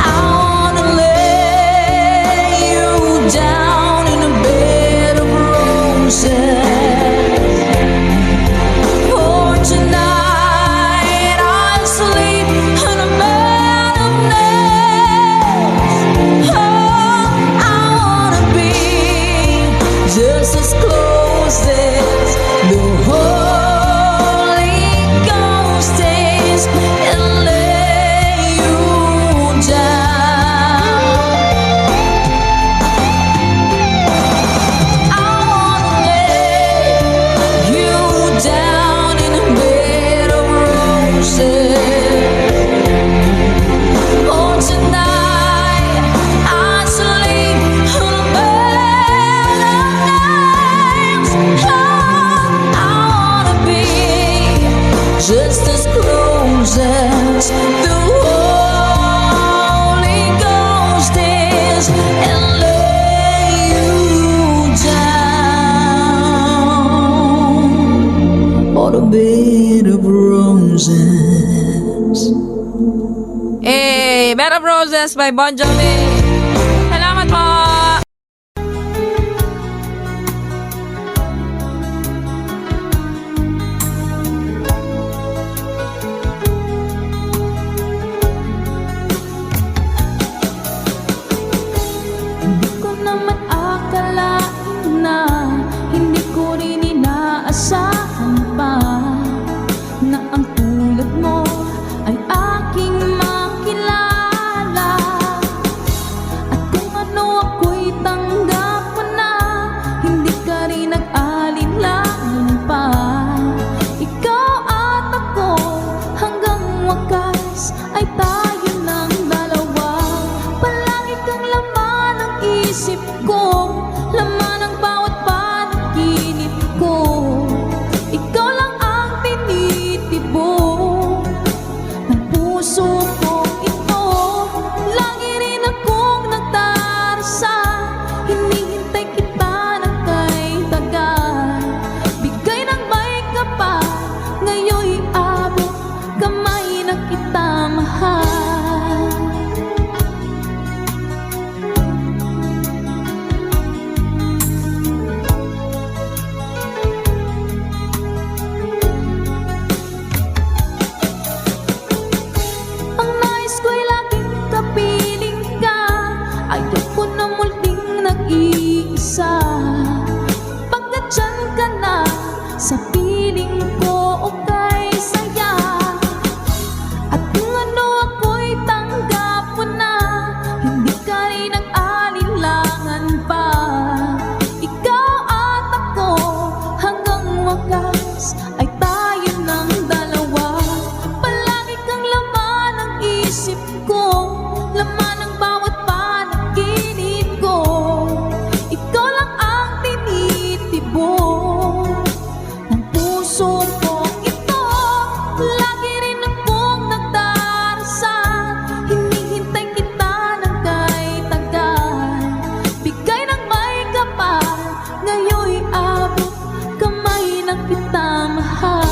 C: I wanna lay you down in a bed of roses. For tonight I sleep in a bed of nails. Oh, I wanna be just as close roses. The Holy Ghost is and lay you down. I wanna lay you down in a bed of roses. Oh, tonight I sleep on a bed of nails. Oh, I wanna be just as close as the Holy Ghost is and lay you down on a bed of roses.
B: Eh, Bed of Roses by Bon Jovi. Salamat po!
C: Hindi ko naman akalain na hindi ko rin inaasahan pa na ang tulad mo ay aking makilala. At kung ano ako'y tanggap mo na, hindi ka rin nag-alinlangan pa. Ikaw at ako hanggang wakas ay tayo ng dalawa. Palagi kang laman ng isip ko, laman ng bawat panaginip ko. Ikaw lang ang tinitibok ng puso ko ito. Lagi rin akong nagdarasal, hinihintay kita ng kay tagal. Bigay ng may kapal, ngayon'y abot kamay na kita mahal. Ang nais ko'y laging kapiling ka, ayoko na muling nag-iisa. Pagkat dyan ka na, sa piling ko okay saya. At kung ano ako'y tanggap mo na, hindi ka rin nag-alinlangan pa. Ikaw at ako hanggang wakas ay tayo ng dalawa. Palagi kang laman ng isip ko, laman ng bawat panaginip ko. Ikaw lang ang tinitibok ng puso ko ito. Lagi rin akong nagdarasal, hinihintay kita ng kay tagal. Bigay ng may kapal, ngayon'y abot kamay na kita mahal.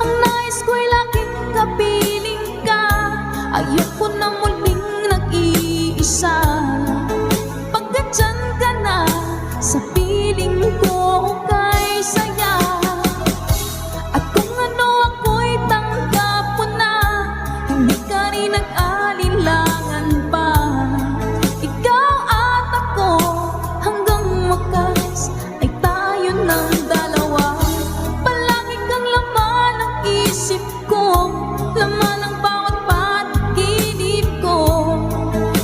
C: Ang nais ko'y laging kapiling ka, ayoko na muling nag-iisa. Pagkat dyan ka na, sa piling ko okay saya. At kung ano ako'y tanggap mo na, hindi ka rin nag-alinlangan pa. Ikaw at ako hanggang wakas ay tayo ng dalawa. Palagi kang laman ng isip ko, laman ng bawat panaginip ko.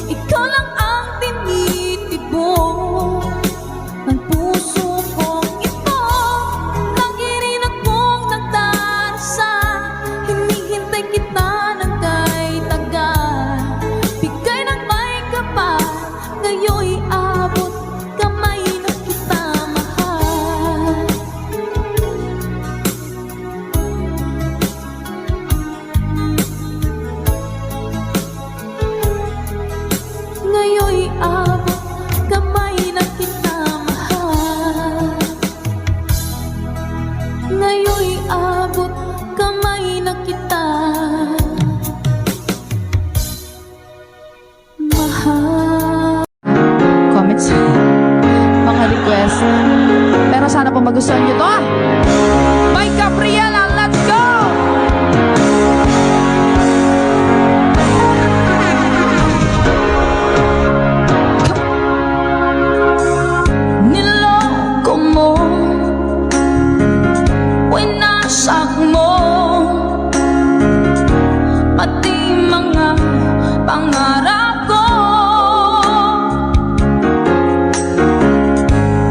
C: Ikaw lang ang tinitibok ng puso ko ito. Lagi rin akong nagdarasal, hinihintay kita ng kay tagal. Bigay ng may kapal, ngayon'y abot kamay na kita mahal. Ngayon'y abot kamay na kita mahal. Ngayon'y abot kamay na kita mahal.
B: Comments, mga request. Pero sana po magustuhan nyo to. By Gabriela, let's go!
C: Niloko mo, winasak mo, pati mga pangarap ko.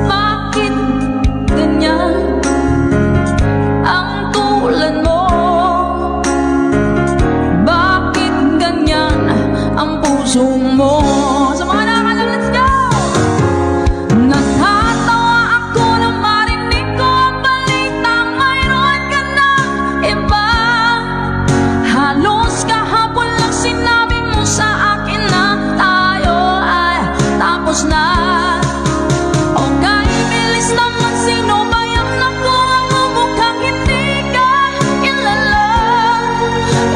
C: Bakit ganyan ang tulad mo? Bakit ganyan ang puso mo? Sa mga nakakalam, let's go! Natatawa ako nang marinig ko ang balitang mayroon ka ng iba. Halos kahapon lang sinabi mo sa akin na tayo ay tapos na. Okay, bilis naman, sino ba yung nakuha mo? Mukhang hindi ka kilala.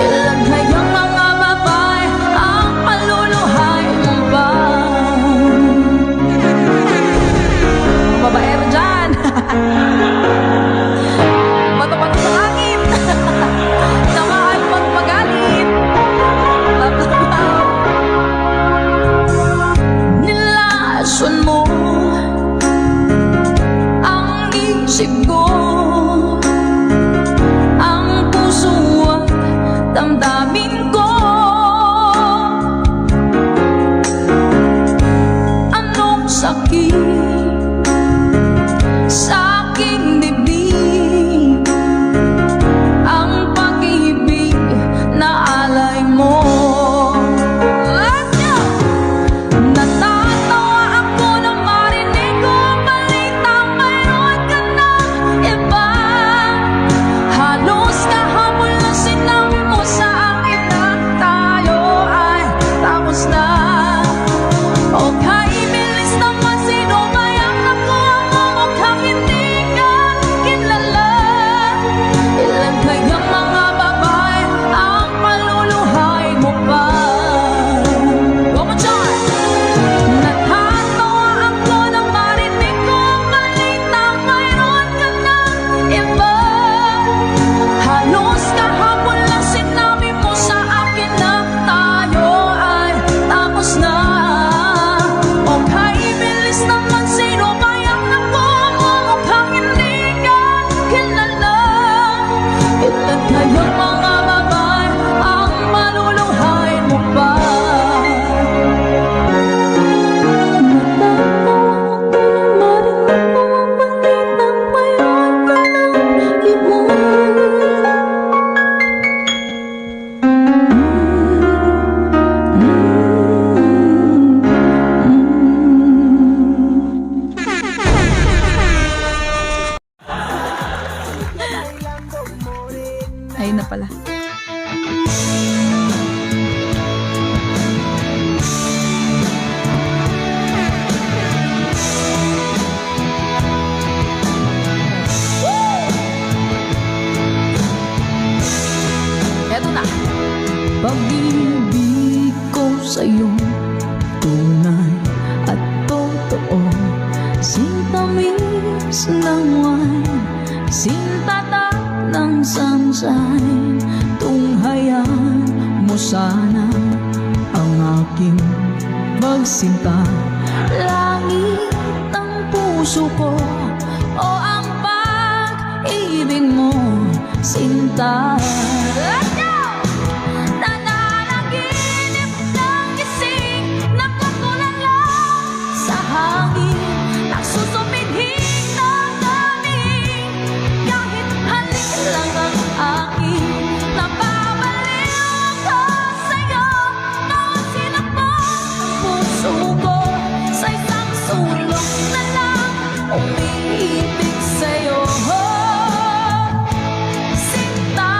C: Ilan kayang mga babae ang paluluhay mo ba?
B: Babaero dyan! Bato-bato sa langit! Tamaan magpagalit!
C: Nilason mo ang isip ko, ang puso at damdamin ko. Anong sakit sa aking dibdib, ang pag-ibig na alay mo. Let's go! Natatawa ako nang marinig ko ang balitang mayroon ka ng iba. Halos kahapon lang sinabi mo sa akin na tayo ay tapos na. Okay, bilis naman, sino ba yung nakuha mo? Mukhang hindi ka kilala. Ilan kayang mga babae ang paluluhay mo pa? One more time! Natatawa ako nang marinig ko ang balitang mayroon ka ng iba. Halos kahapon lang sinabi mo sa akin na tayo ay tapos na. Okay, bilis naman, sino ba yung nakuha mo? Mukhang hindi ka kilala. Ilan kayang mga babae ang maluluhay mo pa? Natatawa ako nang marinig ko ang balitang mayroon ka ng iba.
B: Ayun na pala. Eto na.
C: Pag-ibig ko sa'yo, tunay at totoo. Sintamis ng wine, sintatak ng sunshine. Tunghayan mo sana ang aking magsinta. Langit ang puso ko, o ang pag-ibig mo, sinta. Let's go! Nananaginip ng gising, nakatulala sa hangin, nagsusumidhing ng damig. Kahit halik lang ang akin, napabaliw ako sa'yo. Bawat sinapang puso ko sa isang sulok na lang umiibig sa'yo. Sinta,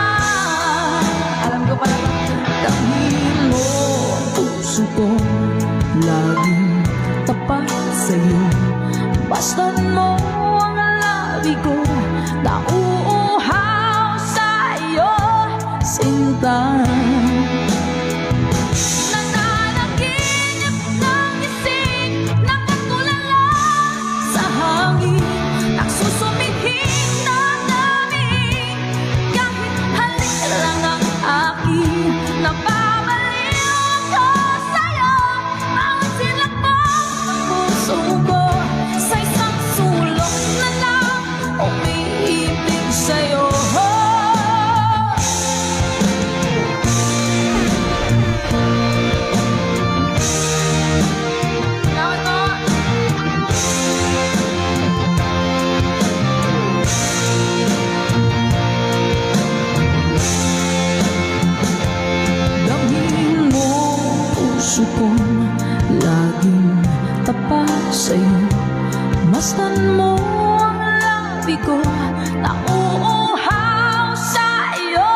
C: nauuhaw sa iyo,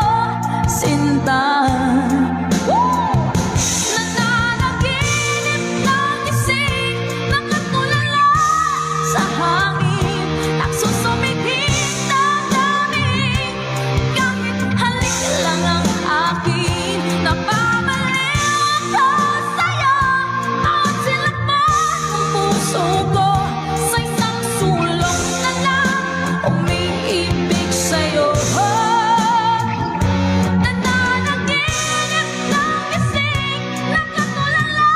C: sinta. Nananaginip ng gising, nakatulala sa hangin, nagsusumikip ng damig, kahit halik lang ang akin. Napabaliw ko sa'yo, bawat silakbot ng puso ko, sa isang sulok na lang umiibig sa'yo. Nananaginip ng gising, nakatulala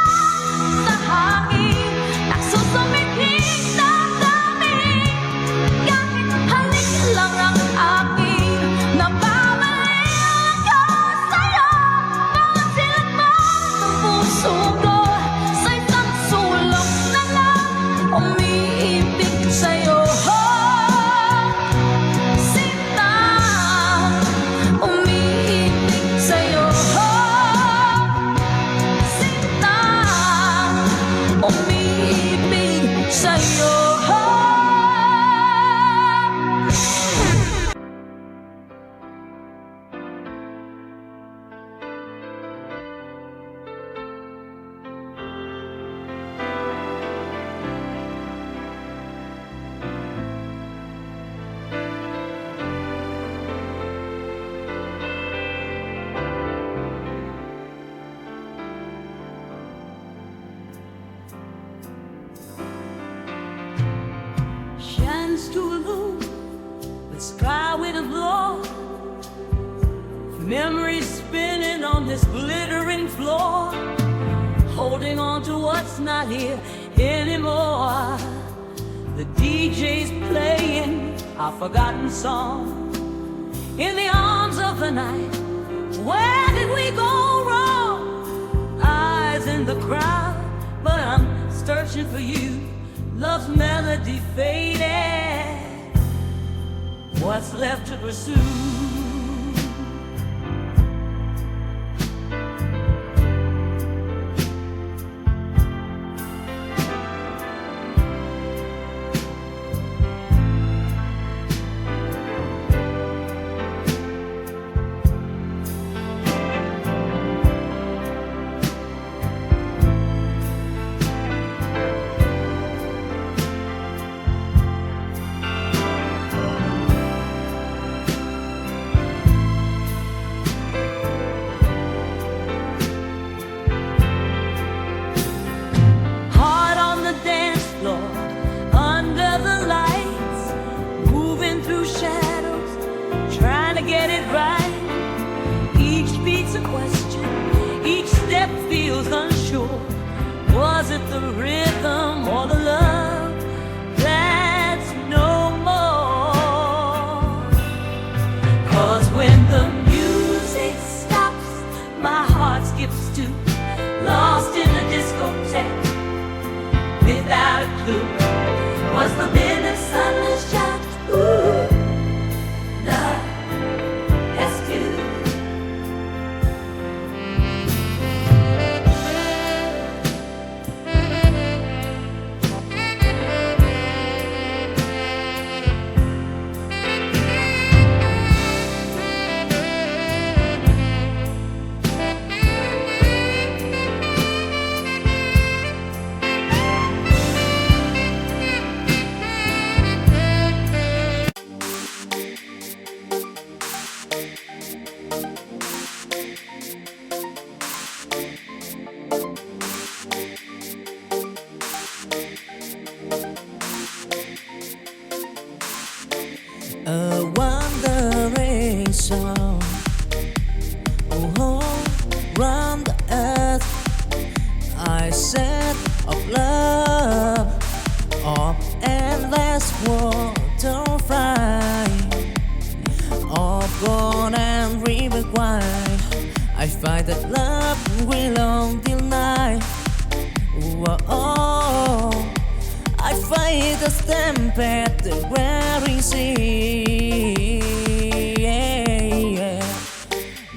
C: sa hangin, nagsusumikip ng damig, kahit halik lang ang akin. Napabaliw ko sa'yo, bawat silakbot ng puso ko, sa isang sulok na lang umiibig sa'yo. Sinta, umiibig sa'yo. Sinta, umiibig sa'yo.
E: Shines to illume the sky with a glow. Memories spinning on this glittering floor, holding on to what's not here anymore. The DJ's playing our forgotten song in the arms of the night. Where did we go wrong? Eyes in the crowd, but I'm searching for you. Love's melody faded. What's left to pursue? Heart on the dance floor, under the lights, moving through shadows, trying to get it right. Each beat's a question, each step feels unsure. Was it the rhythm or the love that's no more? 'Cause when the music stops, my heart skips too, lost in a discotheque without a clue. Was the midnight sun that shot? Ooh, the rescue.
F: A wandering song, oh, round the earth. I said of love, of endless waterfly, of gold and river wide. I find that love will on till night. Oh, I fight the stampede, the wearing sea.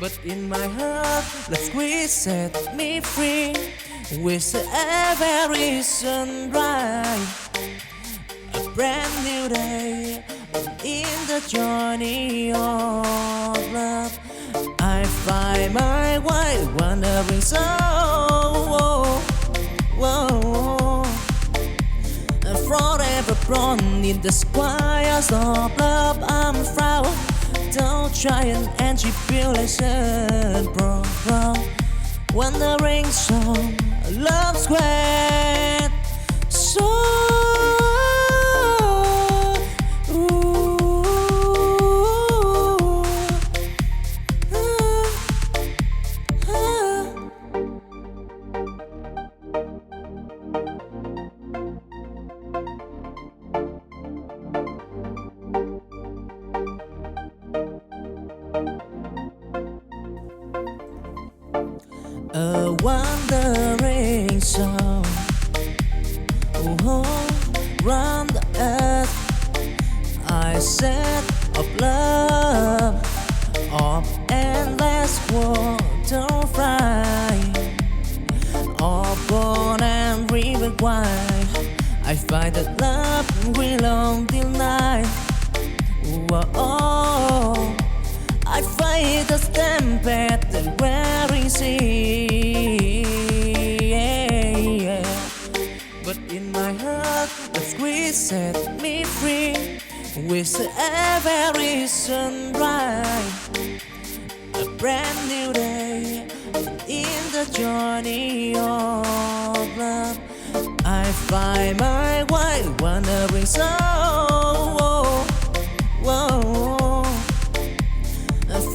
F: But in my heart, the squeeze set me free. With every sunrise, a brand new day, In the journey of love, I find my way wandering so. Forever born in the squires of love, I'm proud. Don't try an tribulation, bro. Wandering song, love's great. So a wandering song, round the earth. I said of love, of endless water fly, of born and river wide. I find that love will on till night. Whoa, I fight the stampede and wearing sea. But in my heart, the squeeze set me free. With every sunrise, a brand new day. In the journey of love, I find my way wandering so.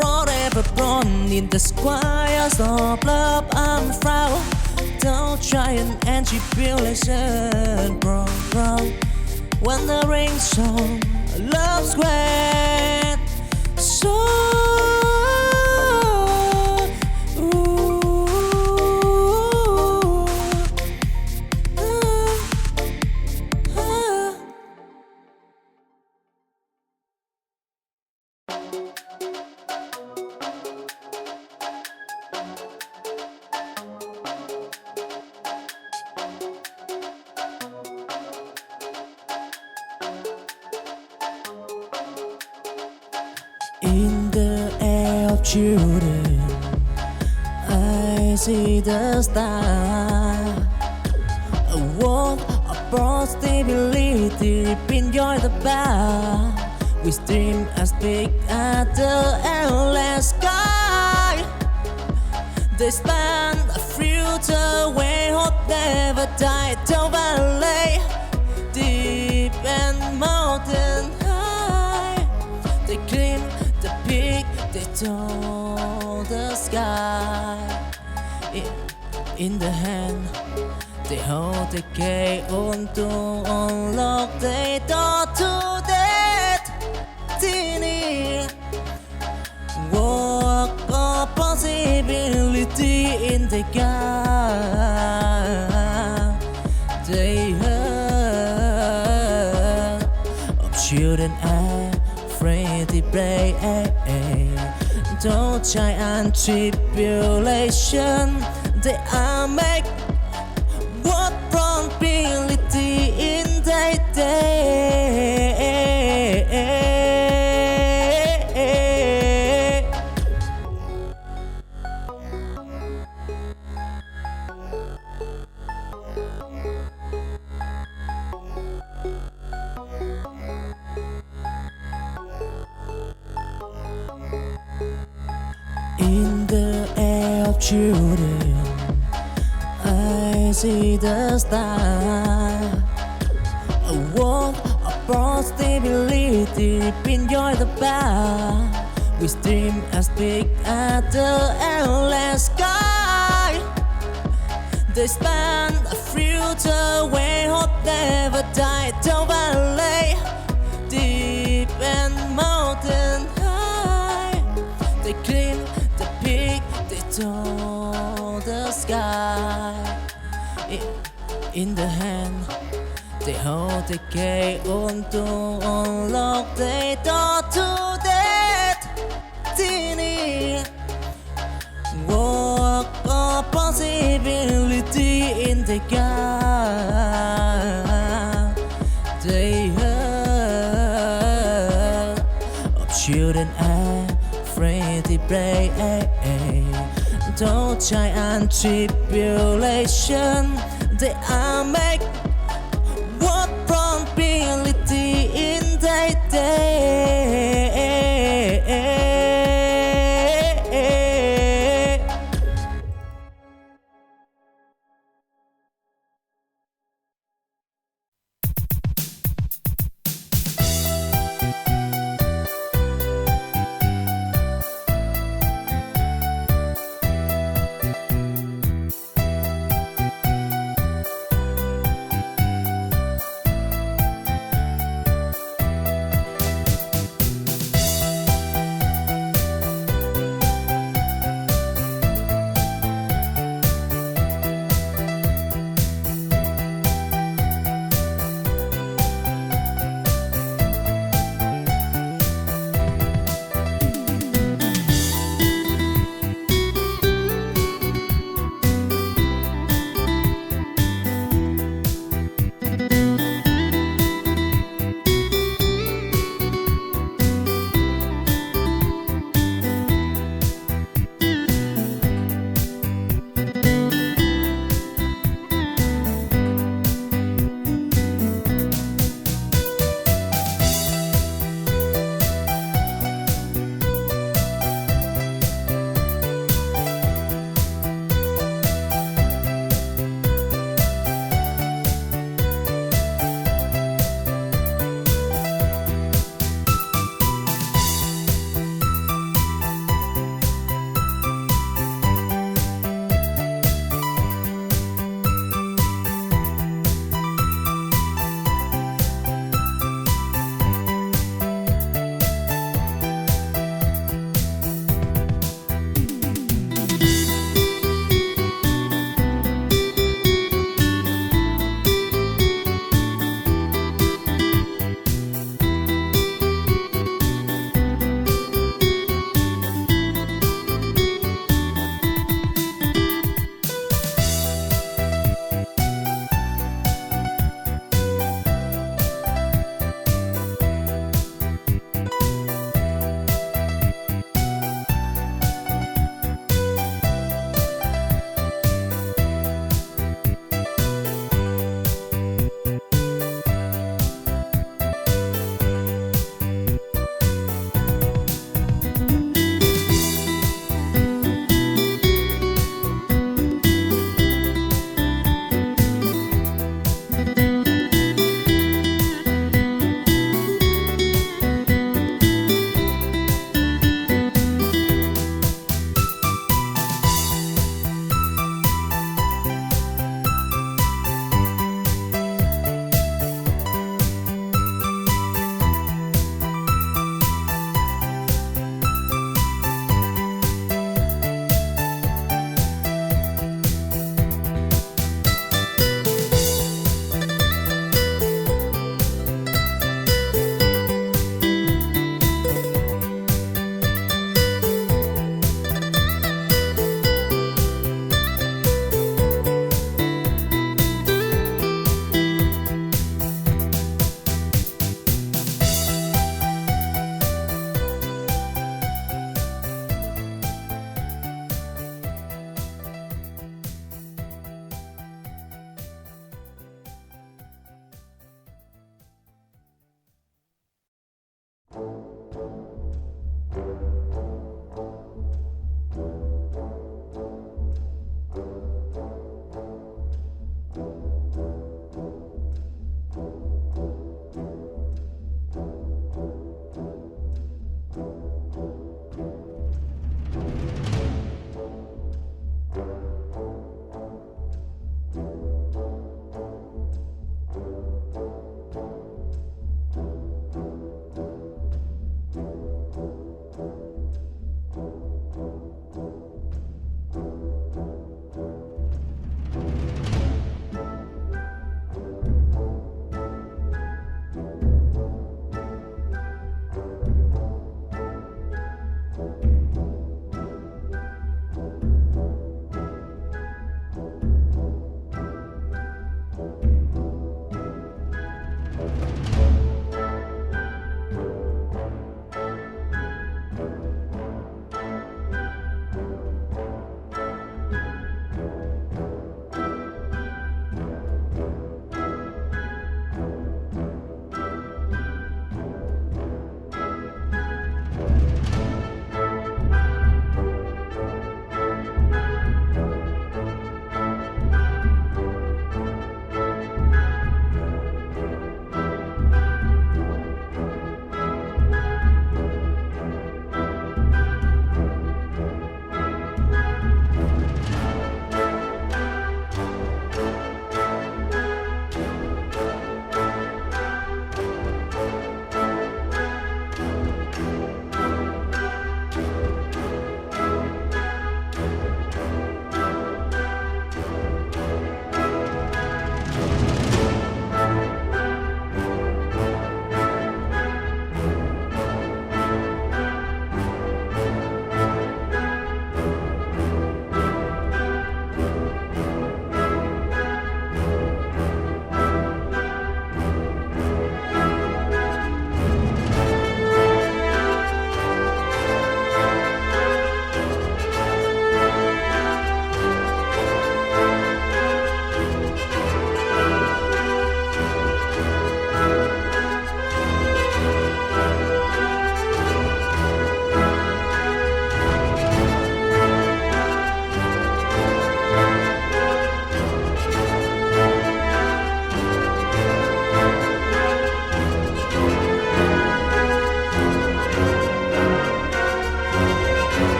F: Forever born in the squires of love, I'm proud. Don't try an tribulation, bro. Wandering song, love's great. So in the air of children, I see the star. A world of possibility, enjoy the bar. We dream as big as the endless sky. They span a future where hope never died. Down valley, deep and mountain high. They climb the peak, they told the sky. In the hand, they hold the key on to unlock the door to destiny. Walk of possibility in the gap. They heard of children afraid to play. Don't try and tribulation. They are make what probability in their day. In the air of children, I see the star. A world of possibility, enjoy the bar. We dream as big as the endless sky. They span a future where hope never died. Down valley, deep and mountain high. They climb the peak, they told the sky. In the hand, they hold the key on to unlock the door to destiny. Walk of possibility in the gap. They heard shouldn't afraid to break. Don't try and tribulation. They are make what probability in their day.
C: Thank